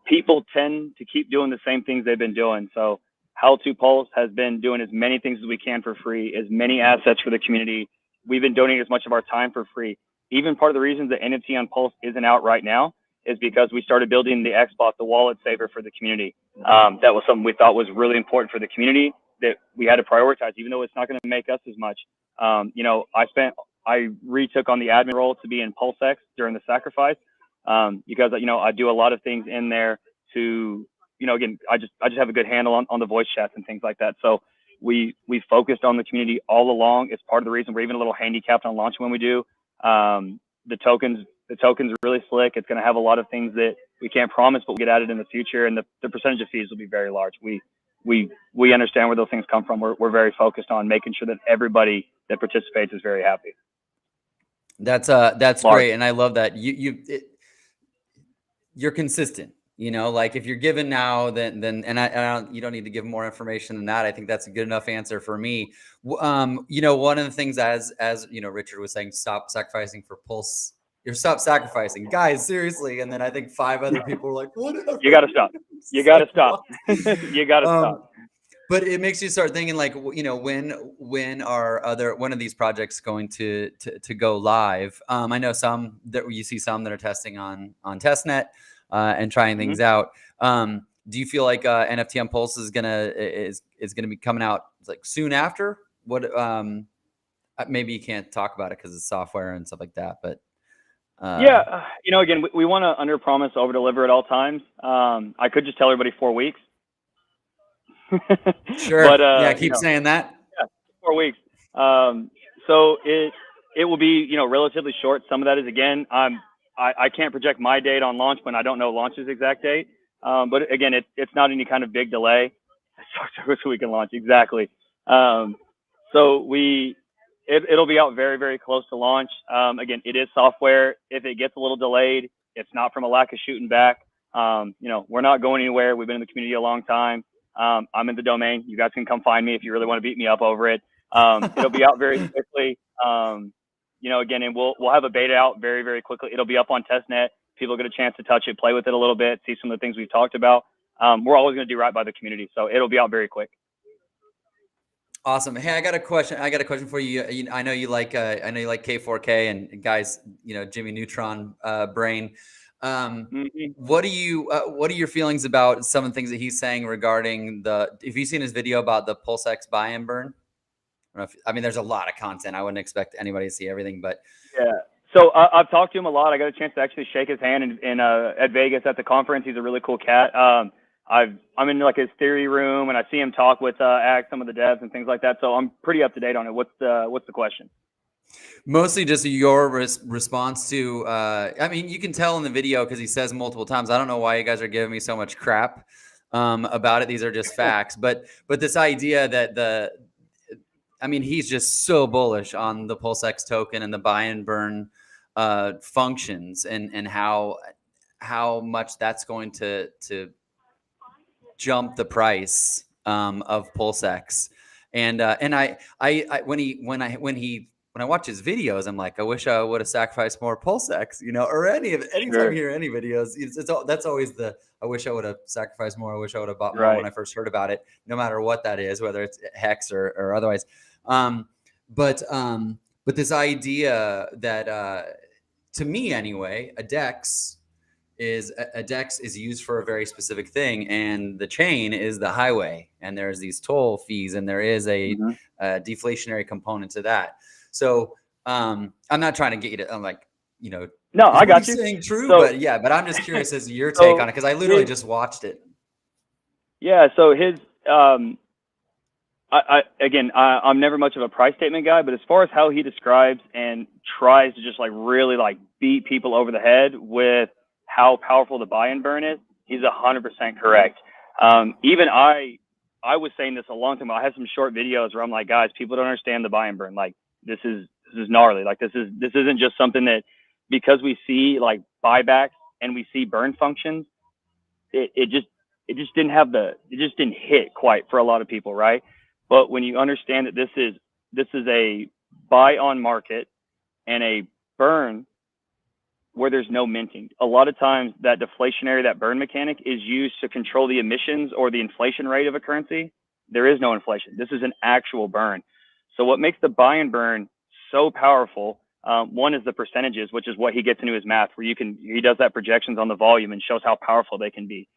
Speaker 2: people tend to keep doing the same things they've been doing. So How to Pulse has been doing as many things as we can for free, as many assets for the community. We've been donating as much of our time for free. Even part of the reasons that NFTonPulse isn't out right now is because we started building the XBot, the wallet saver for the community. That was something we thought was really important for the community that we had to prioritize, even though it's not going to make us as much. I retook on the admin role to be in PulseX during the sacrifice because I do a lot of things in there to again, I just have a good handle on the voice chats and things like that. So we focused on the community all along. It's part of the reason we're even a little handicapped on launch when we do. The tokens are really slick. It's going to have a lot of things that we can't promise, but we'll get added in the future. And the percentage of fees will be very large. We understand where those things come from. We're very focused on making sure that everybody that participates is very happy.
Speaker 1: That's great, and I love that you're consistent. Like if you're given now, then and I don't, you don't need to give more information than that. I think that's a good enough answer for me. One of the things, as Richard was saying, stop sacrificing for Pulse. You're stop sacrificing, guys, seriously. And then I think 5 other people were like, "Whatever."
Speaker 2: You got to stop. You got to stop. You got to stop.
Speaker 1: But it makes you start thinking, like, when are one of these projects going to go live? I know some that you see some that are testing on testnet and trying things out. Do you feel like NFTonPulse is gonna be coming out like soon after? What? Maybe you can't talk about it because it's software and stuff like that. But
Speaker 2: yeah, again, we want to under promise, over deliver at all times. I could just tell everybody 4 weeks.
Speaker 1: Sure. But yeah, keep saying that.
Speaker 2: Yeah, 4 weeks. So it will be relatively short. Some of that is, again, I can't project my date on launch when I don't know launch's exact date. But again, it's not any kind of big delay. So we can launch exactly. So it'll be out very, very close to launch. Again, it is software. If it gets a little delayed, it's not from a lack of shooting back. We're not going anywhere. We've been in the community a long time. I'm in the domain. You guys can come find me if you really want to beat me up over it. It'll be out very quickly. Again, and we'll have a beta out very, very quickly. It'll be up on testnet. People get a chance to touch it, play with it a little bit, see some of the things we've talked about. We're always going to do right by the community, so it'll be out very quick.
Speaker 1: Awesome. Hey, I got a question for you. I know you like K4K and guys, Jimmy Neutron brain. What are your feelings about some of the things that he's saying regarding have you seen his video about the PulseX buy and burn? I mean, there's a lot of content. I wouldn't expect anybody to see everything, but
Speaker 2: Yeah. So I've talked to him a lot. I got a chance to actually shake his hand in at Vegas at the conference. He's a really cool cat. I'm in like his theory room, and I see him talk with some of the devs and things like that. So I'm pretty up to date on it. What's the question?
Speaker 1: mostly just your response to. I mean, you can tell in the video because he says multiple times. I don't know why you guys are giving me so much crap about it. These are just facts, but this idea that I mean, he's just so bullish on the PulseX token and the buy and burn functions and how much that's going to jump the price of PulseX. And I when I watch his videos, I'm like, I wish I would have sacrificed more PulseX, or anytime you hear any videos, that's always I wish I would have sacrificed more. I wish I would have bought more when I first heard about it, no matter what that is, whether it's Hex or otherwise. But this idea that to me anyway, a DEX is used for a very specific thing, and the chain is the highway, and there's these toll fees, and there is a deflationary component to that. So I'm not trying to get you to, I'm like, no,
Speaker 2: I got you.
Speaker 1: Saying true, so, but I'm just curious as to your take on it, because I literally just watched it.
Speaker 2: Yeah. So his I'm never much of a price statement guy, but as far as how he describes and tries to just like really like beat people over the head with how powerful the buy and burn is, he's 100% correct. Even I was saying this a long time ago. I had some short videos where I'm like, guys, people don't understand the buy and burn. Like this is gnarly. Like this isn't just something that, because we see like buybacks and we see burn functions, it just didn't hit quite for a lot of people, right? But when you understand that this is a buy on market and a burn where there's no minting, a lot of times that burn mechanic is used to control the emissions or the inflation rate of a currency. There is no inflation. This is an actual burn. So what makes the buy and burn so powerful, one is the percentages, which is what he gets into his math, where he does that projections on the volume and shows how powerful they can be.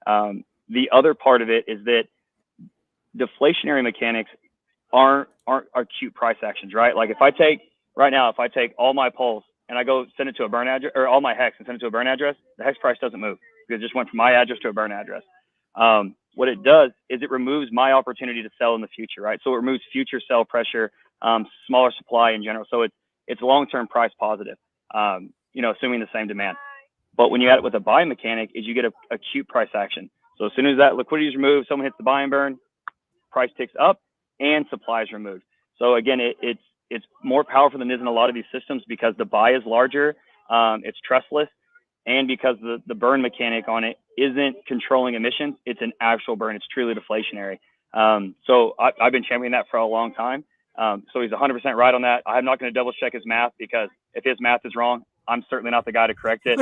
Speaker 2: The other part of it is that deflationary mechanics aren't cute price actions, right? Like if I take all my Pulse and I go send it to a burn address, or all my Hex and send it to a burn address, the Hex price doesn't move because it just went from my address to a burn address. What it does is it removes my opportunity to sell in the future, right? So it removes future sell pressure, smaller supply in general. So it's long-term price positive, assuming the same demand. But when you add it with a buy mechanic, is you get a cute price action. So as soon as that liquidity is removed, someone hits the buy and burn, price ticks up and supply is removed. So again, it's more powerful than it is in a lot of these systems because the buy is larger, it's trustless, and because the burn mechanic on it isn't controlling emissions, it's an actual burn. It's truly deflationary. So I've been championing that for a long time. So he's 100% right on that. I'm not going to double check his math because if his math is wrong, I'm certainly not the guy to correct it.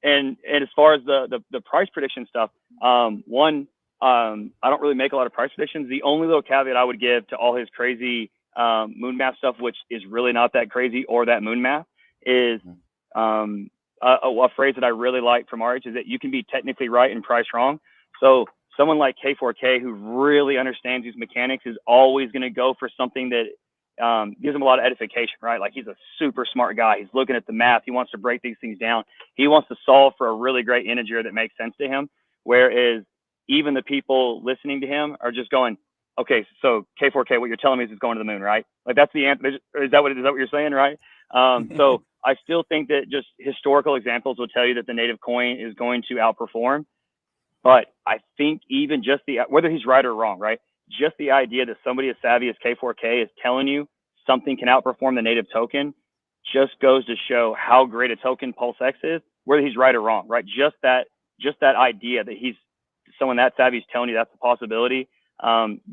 Speaker 2: And as far as the price prediction stuff, I don't really make a lot of price predictions. The only little caveat I would give to all his crazy moon math stuff, which is really not that crazy or that moon math, is a phrase that I really like from RH is that you can be technically right and price wrong. So someone like K4K who really understands these mechanics is always going to go for something that gives him a lot of edification, right? Like he's a super smart guy. He's looking at the math. He wants to break these things down. He wants to solve for a really great integer that makes sense to him. Whereas even the people listening to him are just going, okay, so K4K, what you're telling me is it's going to the moon, right? Like that's the answer. Is that what you're saying, right? So I still think that just historical examples will tell you that the native coin is going to outperform. But I think even just whether he's right or wrong, right? Just the idea that somebody as savvy as K4K is telling you something can outperform the native token just goes to show how great a token PulseX is, whether he's right or wrong, right? Just that idea that someone that savvy is telling you that's a possibility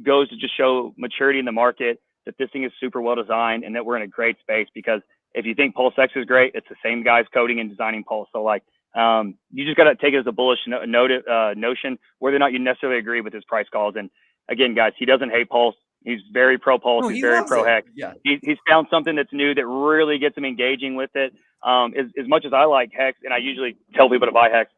Speaker 2: goes to just show maturity in the market, that this thing is super well designed and that we're in a great space. Because if you think PulseX is great, it's the same guys coding and designing Pulse. So like, you just got to take it as a bullish notion, whether or not you necessarily agree with his price calls. And again, guys, he doesn't hate Pulse. He's very pro Pulse. He's very pro Hex. Yeah. He's found something that's new that really gets him engaging with it. As much as I like Hex, and I usually tell people to buy Hex,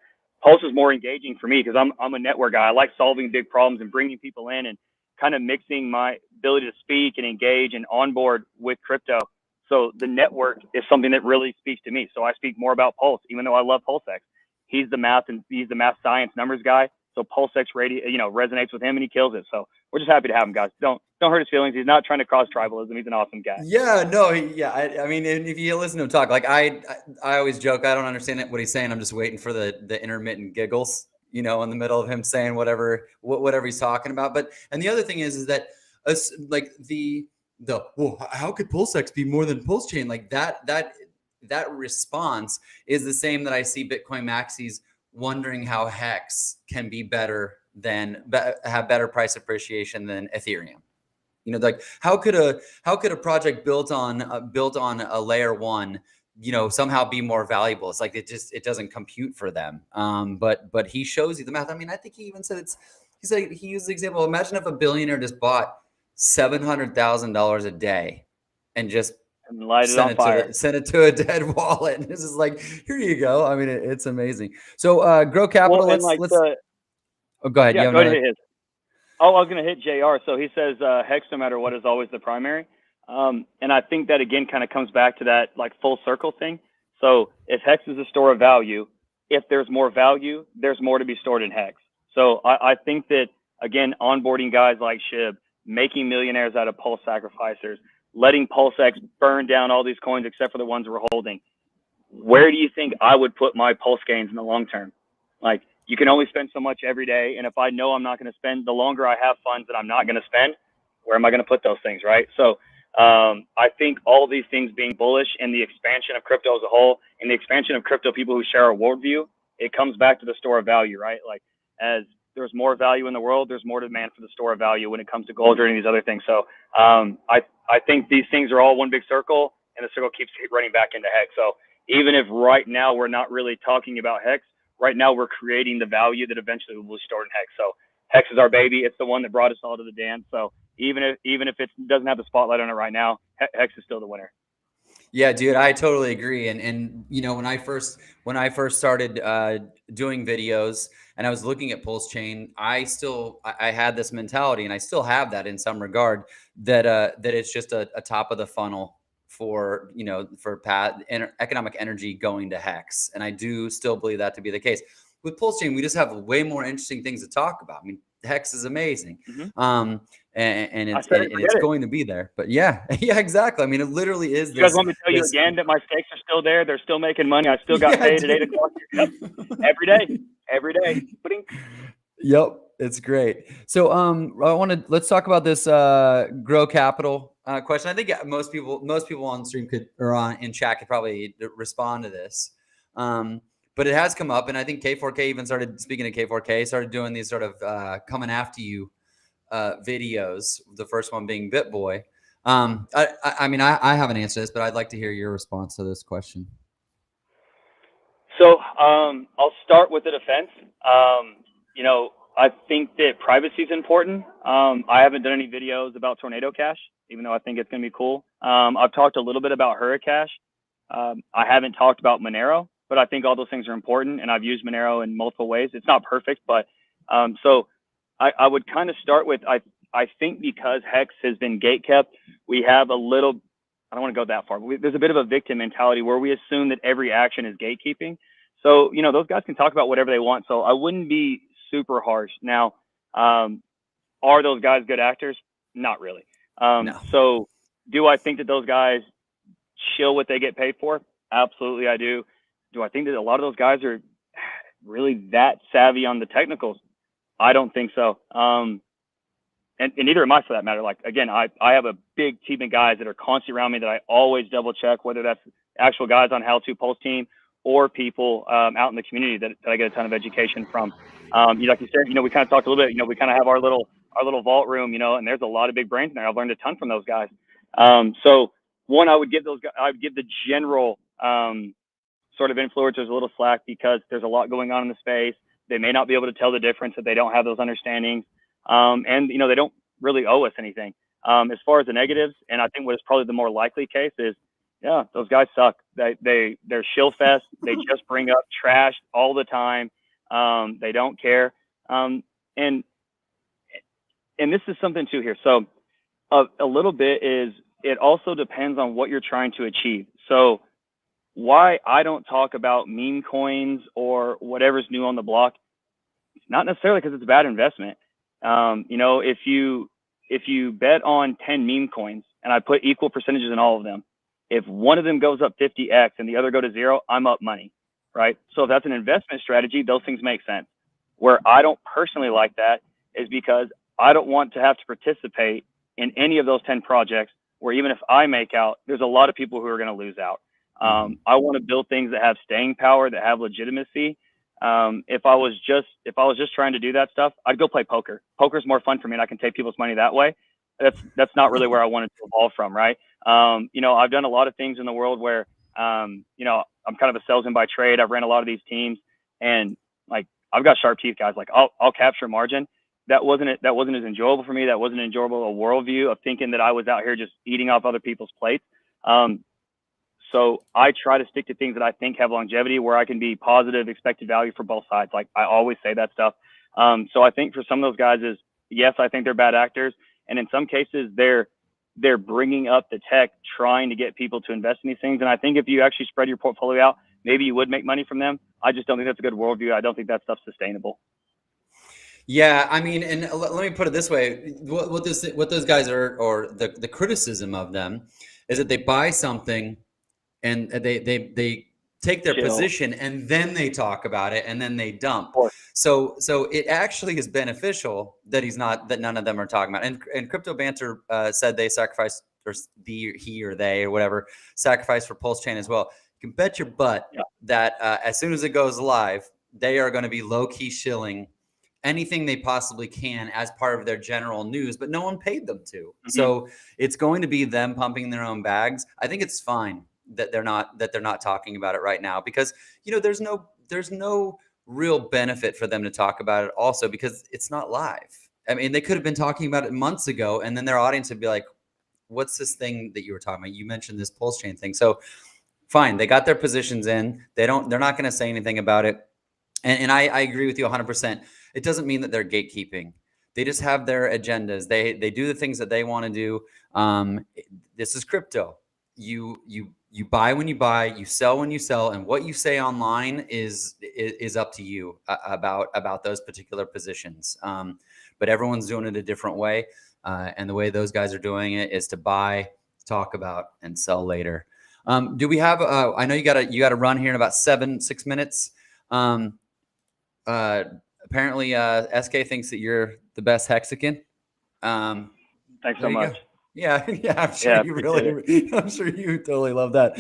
Speaker 2: Pulse is more engaging for me because I'm a network guy. I like solving big problems and bringing people in. And kind of mixing my ability to speak and engage and onboard with crypto. So the network is something that really speaks to me. So I speak more about Pulse, even though I love PulseX. He's the math science numbers guy. So PulseX resonates with him and he kills it. So we're just happy to have him, guys. Don't hurt his feelings. He's not trying to cross tribalism. He's an awesome guy.
Speaker 1: Yeah, no, I mean, if you listen to him talk, like I always joke, I don't understand what he's saying. I'm just waiting for the intermittent giggles, in the middle of him saying whatever he's talking about. But and the other thing is that like well, how could PulseX be more than PulseChain? Like that response is the same that I see Bitcoin maxis wondering how Hex can be better have better price appreciation than Ethereum. Like how could a project built on a layer one, somehow be more valuable? It's like it doesn't compute for them. But he shows you the math. I mean, I think he even said he used the example. Imagine if a billionaire just bought $700,000 a day and just
Speaker 2: light it on fire.
Speaker 1: Send it to a dead wallet. And this is like, here you go. I mean, it's amazing. So Grow Capital.
Speaker 2: Well,
Speaker 1: let's go ahead.
Speaker 2: Yeah, go ahead. I was going to hit JR. So he says Hex, no matter what, is always the primary. And I think that, again, kind of comes back to that like full circle thing. So if Hex is a store of value, if there's more value, there's more to be stored in Hex. So I think that, again, onboarding guys like Shib, making millionaires out of Pulse sacrificers, letting PulseX burn down all these coins except for the ones we're holding. Where do you think I would put my Pulse gains in the long term? Like, you can only spend so much every day. And if I know I'm not going to spend, the longer I have funds that I'm not going to spend, where am I going to put those things, right? So I think all of these things being bullish and the expansion of crypto as a whole and the expansion of crypto people who share our worldview, it comes back to the store of value, right? Like, as there's more value in the world, there's more demand for the store of value when it comes to gold or any of these other things. So I think these things are all one big circle, and the circle keeps running back into Hex. So even if right now we're not really talking about Hex, right now we're creating the value that eventually will be stored in Hex. So Hex is our baby. It's the one that brought us all to the dance. So even if it doesn't have the spotlight on it right now, Hex is still the winner.
Speaker 1: Yeah, dude, I totally agree. And when I first started doing videos and I was looking at PulseChain, I had this mentality, and I still have that in some regard, that it's just a top of the funnel for economic energy going to Hex. And I do still believe that to be the case. With PulseChain, we just have way more interesting things to talk about. I mean, Hex is amazing. Mm-hmm. And it's going to be there. But yeah, exactly. I mean, it literally is.
Speaker 2: You guys want me to tell you again that my stakes are still there? They're still making money. I still got paid at 8 o'clock. Yep. Every day.
Speaker 1: Yep. It's great. So let's talk about this Grow Capital question. I think most people on the stream in chat could probably respond to this. But it has come up, and I think K4K even started, speaking of K4K, started doing these sort of coming after you videos, the first one being BitBoy. I mean, I haven't answered this, but I'd like to hear your response to this question.
Speaker 2: So I'll start with the defense. I think that privacy is important. I haven't done any videos about Tornado Cash, even though I think it's going to be cool. I've talked a little bit about Hurricash. I haven't talked about Monero, but I think all those things are important, and I've used Monero in multiple ways. It's not perfect, but so I would kind of start with, I think because Hex has been gatekept, we have a little, I don't want to go that far, but there's a bit of a victim mentality where we assume that every action is gatekeeping. So, those guys can talk about whatever they want. So I wouldn't be super harsh. Now, are those guys good actors? Not really.
Speaker 1: No.
Speaker 2: So do I think that those guys chill what they get paid for? Absolutely, I do. Do I think that a lot of those guys are really that savvy on the technicals? I don't think so. And neither am I, for that matter. Like, again, I have a big team of guys that are constantly around me that I always double check, whether that's actual guys on How To Pulse team or people out in the community that I get a ton of education from. Like you said, we kind of talked a little bit, we kind of have our little vault room, and there's a lot of big brains in there. I've learned a ton from those guys. So one, I would give the general sort of influencers a little slack, because there's a lot going on in the space. They may not be able to tell the difference if they don't have those understandings. And they don't really owe us anything. As far as the negatives, and I think what is probably the more likely case is, yeah, those guys suck. They're shill fest. They just bring up trash all the time. They don't care. And and this is something too here. So a little bit is, it also depends on what you're trying to achieve. So why I don't talk about meme coins or whatever's new on the block, not necessarily because it's a bad investment. You know, if you bet on 10 meme coins and I put equal percentages in all of them, if one of them goes up 50x and the other go to zero, I'm up money, right? So if that's an investment strategy, those things make sense. Where I don't personally like that is because I don't want to have to participate in any of those 10 projects where even if I make out, there's a lot of people who are going to lose out. I want to build things that have staying power, that have legitimacy. If I was just trying to do that stuff, I'd go play poker. Poker's more fun for me, and I can take people's money that way. That's not really where I wanted to evolve from, right? You know, I've done a lot of things in the world where, you know, I'm kind of a salesman by trade. I've ran a lot of these teams, and like, I've got sharp teeth, guys. Like, I'll capture margin. That wasn't as enjoyable for me. That wasn't enjoyable a worldview of thinking that I was out here just eating off other people's plates. So I try to stick to things that I think have longevity, where I can be positive expected value for both sides. Like, I always say that stuff. So I think for some of those guys is, yes, I think they're bad actors. And in some cases they're bringing up the tech, trying to get people to invest in these things. And I think if you actually spread your portfolio out, maybe you would make money from them. I just don't think that's a good worldview. I don't think that stuff's sustainable.
Speaker 1: Yeah, I mean, and let me put it this way: what those guys are, or the criticism of them, is that they buy something and they take their
Speaker 2: Chill.
Speaker 1: position and then they talk about it and then they dump.
Speaker 2: Of course.
Speaker 1: So it actually is beneficial that none of them are talking about. And Crypto Banter said they sacrificed, or he or they or whatever, sacrificed for PulseChain as well. You can bet your butt that as soon as it goes live, they are going to be low key shilling anything they possibly can as part of their general news, but no one paid them to. So it's going to be them pumping their own bags. I think it's fine that they're not talking about it right now, because, you know, there's no real benefit for them to talk about it also, because it's not live. I mean, they could have been talking about it months ago, and then their audience would be like, what's this thing that you were talking about? You mentioned this PulseChain thing. So fine, they got their positions in. They're not going to say anything about it. And I agree with you 100%. It doesn't mean that they're gatekeeping. They just have their agendas. They do the things that they want to do. This is crypto. You buy when you buy, you sell when you sell, and what you say online is up to you about those particular positions. But everyone's doing it a different way, and the way those guys are doing it is to buy, talk about, and sell later. Do we have? I know you got to run here in about 6 minutes. Apparently, SK thinks that you're the best Hexican.
Speaker 2: Thanks so much.
Speaker 1: Yeah, I'm sure you totally love that.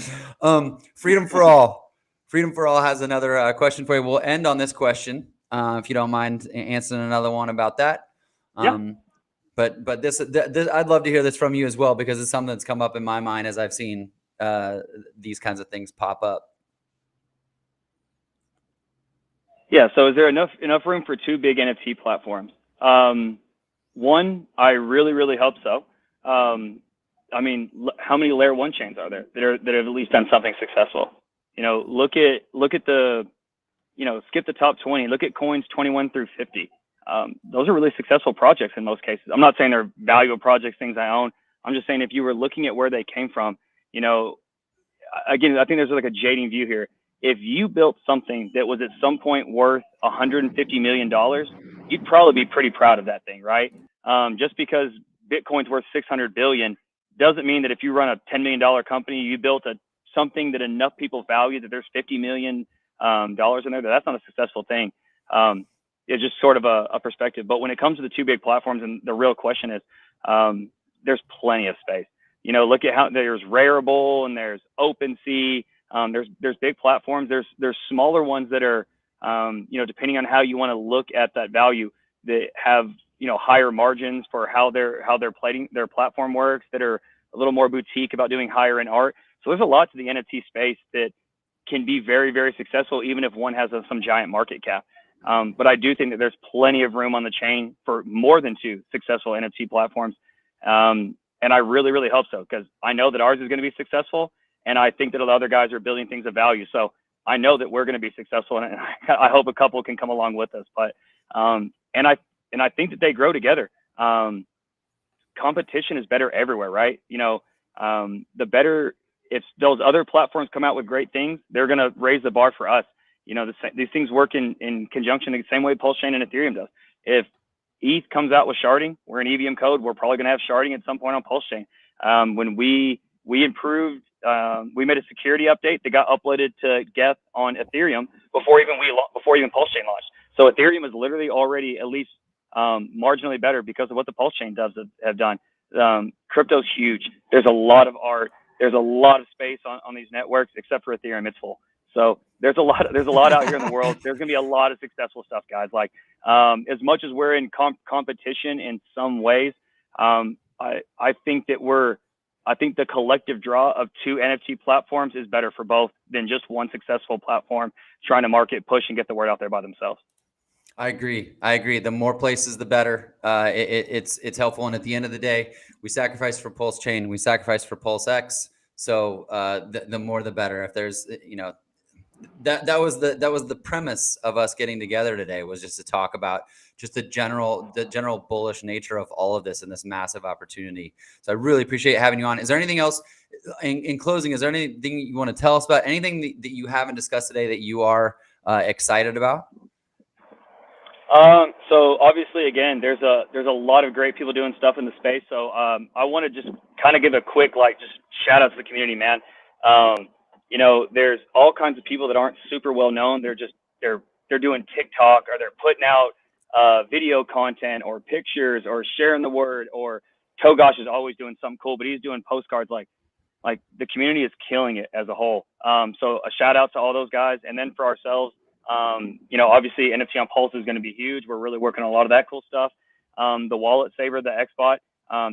Speaker 1: Freedom for All. Freedom for All has another question for you. We'll end on this question, if you don't mind answering another one about that. But this, I'd love to hear this from you as well, because it's something that's come up in my mind as I've seen these kinds of things pop up.
Speaker 2: Yeah. So is there enough room for two big NFT platforms? One, I really hope so. I mean, how many layer one chains are there that have at least done something successful? You know, look at the, you know, skip the top 20. Look at coins 21 through 50. Those are really successful projects in most cases. I'm not saying they're valuable projects, things I own. I'm just saying, if you were looking at where they came from, you know, again, I think there's like a jading view here. If you built something that was at some point worth $150 million, you'd probably be pretty proud of that thing, right? Just because Bitcoin's worth 600 billion doesn't mean that if you run a $10 million company, you built something that enough people value that there's $50 million in there, that's not a successful thing. It's just sort of a perspective. But when it comes to the two big platforms, and the real question is, there's plenty of space. You know, look at how there's Rarible and there's OpenSea. There's big platforms. There's smaller ones that are, you know, depending on how you want to look at that value, that have, you know, higher margins for how their platform works, that are a little more boutique about doing higher end art. So there's a lot to the NFT space that can be very, very successful, even if one has some giant market cap. But I do think that there's plenty of room on the chain for more than two successful NFT platforms. And I really hope so, because I know that ours is going to be successful. And I think that the other guys are building things of value. So I know that we're going to be successful, and I hope a couple can come along with us. But and I think that they grow together. Competition is better everywhere, right? The better, if those other platforms come out with great things, they're going to raise the bar for us. These things work in conjunction the same way PulseChain and Ethereum does. If ETH comes out with sharding, we're in EVM code, we're probably going to have sharding at some point on PulseChain. When we improved, we made a security update that got uploaded to Geth on Ethereum before even PulseChain launched. So Ethereum is literally already at least marginally better because of what the PulseChain devs have done. Crypto's huge. There's a lot of art. There's a lot of space on these networks, except for Ethereum, it's full. So there's a lot out here in the world. There's gonna be a lot of successful stuff, guys. Like as much as we're in competition in some ways, I think the collective draw of two NFT platforms is better for both than just one successful platform trying to market, push, and get the word out there by themselves.
Speaker 1: I agree. The more places, the better. It's helpful. And at the end of the day, we sacrifice for PulseChain, we sacrifice for PulseX. So the more, the better. If there's, that was the premise of us getting together today, was just to talk about just the general bullish nature of all of this and this massive opportunity. So I really appreciate having you on. Is there anything else in closing? Is there anything you want to tell us about? Anything that you haven't discussed today that you are excited about?
Speaker 2: So obviously, again, there's a lot of great people doing stuff in the space. So I want to just kind of give a quick just shout out to the community, man. There's all kinds of people that aren't super well known. They're doing TikTok, or they're putting out video content or pictures or sharing the word. Or Togosh is always doing something cool, but he's doing postcards. Like the community is killing it as a whole. So a shout out to all those guys, and then for ourselves. Obviously NFTonPulse is going to be huge. We're really working on a lot of that cool stuff. The wallet saver, the XBot,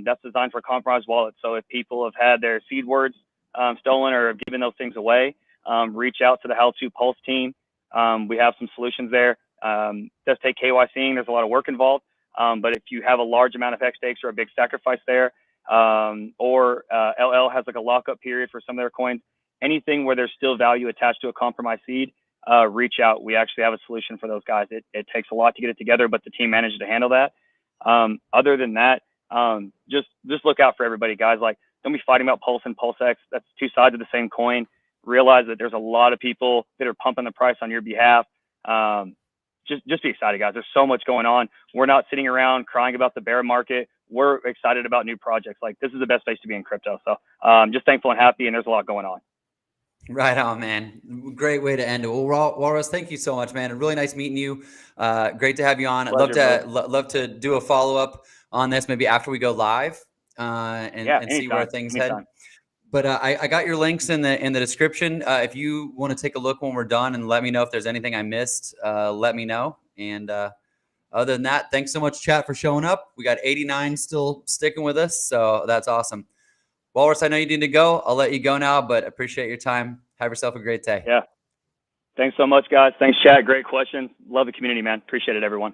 Speaker 2: that's designed for compromised wallets. So if people have had their seed words stolen or have given those things away, reach out to the How2Pulse team. We have some solutions there. Does take KYCing. There's a lot of work involved. But if you have a large amount of X stakes or a big sacrifice there, or LL has a lockup period for some of their coins, anything where there's still value attached to a compromised seed, reach out. We actually have a solution for those guys. It takes a lot to get it together, but the team managed to handle that. Other than that, just look out for everybody, guys. Don't be fighting about Pulse and PulseX. That's two sides of the same coin. Realize that there's a lot of people that are pumping the price on your behalf. Just be excited, guys. There's so much going on. We're not sitting around crying about the bear market. We're excited about new projects. This is the best place to be in crypto. So just thankful and happy, and there's a lot going on.
Speaker 1: Right on, man. Great way to end it. Well, Walrus, thank you so much, man. Really nice meeting you. Great to have you on. I'd love to do a follow-up on this, maybe after we go live, and see where things head. But I got your links in the description. If you want to take a look when we're done and let me know if there's anything I missed, let me know. And other than that, thanks so much, chat, for showing up. We got 89 still sticking with us, so that's awesome. Walrus, I know you need to go. I'll let you go now, but appreciate your time. Have yourself a great day.
Speaker 2: Yeah. Thanks so much, guys. Thanks, chat. Great question. Love the community, man. Appreciate it, everyone.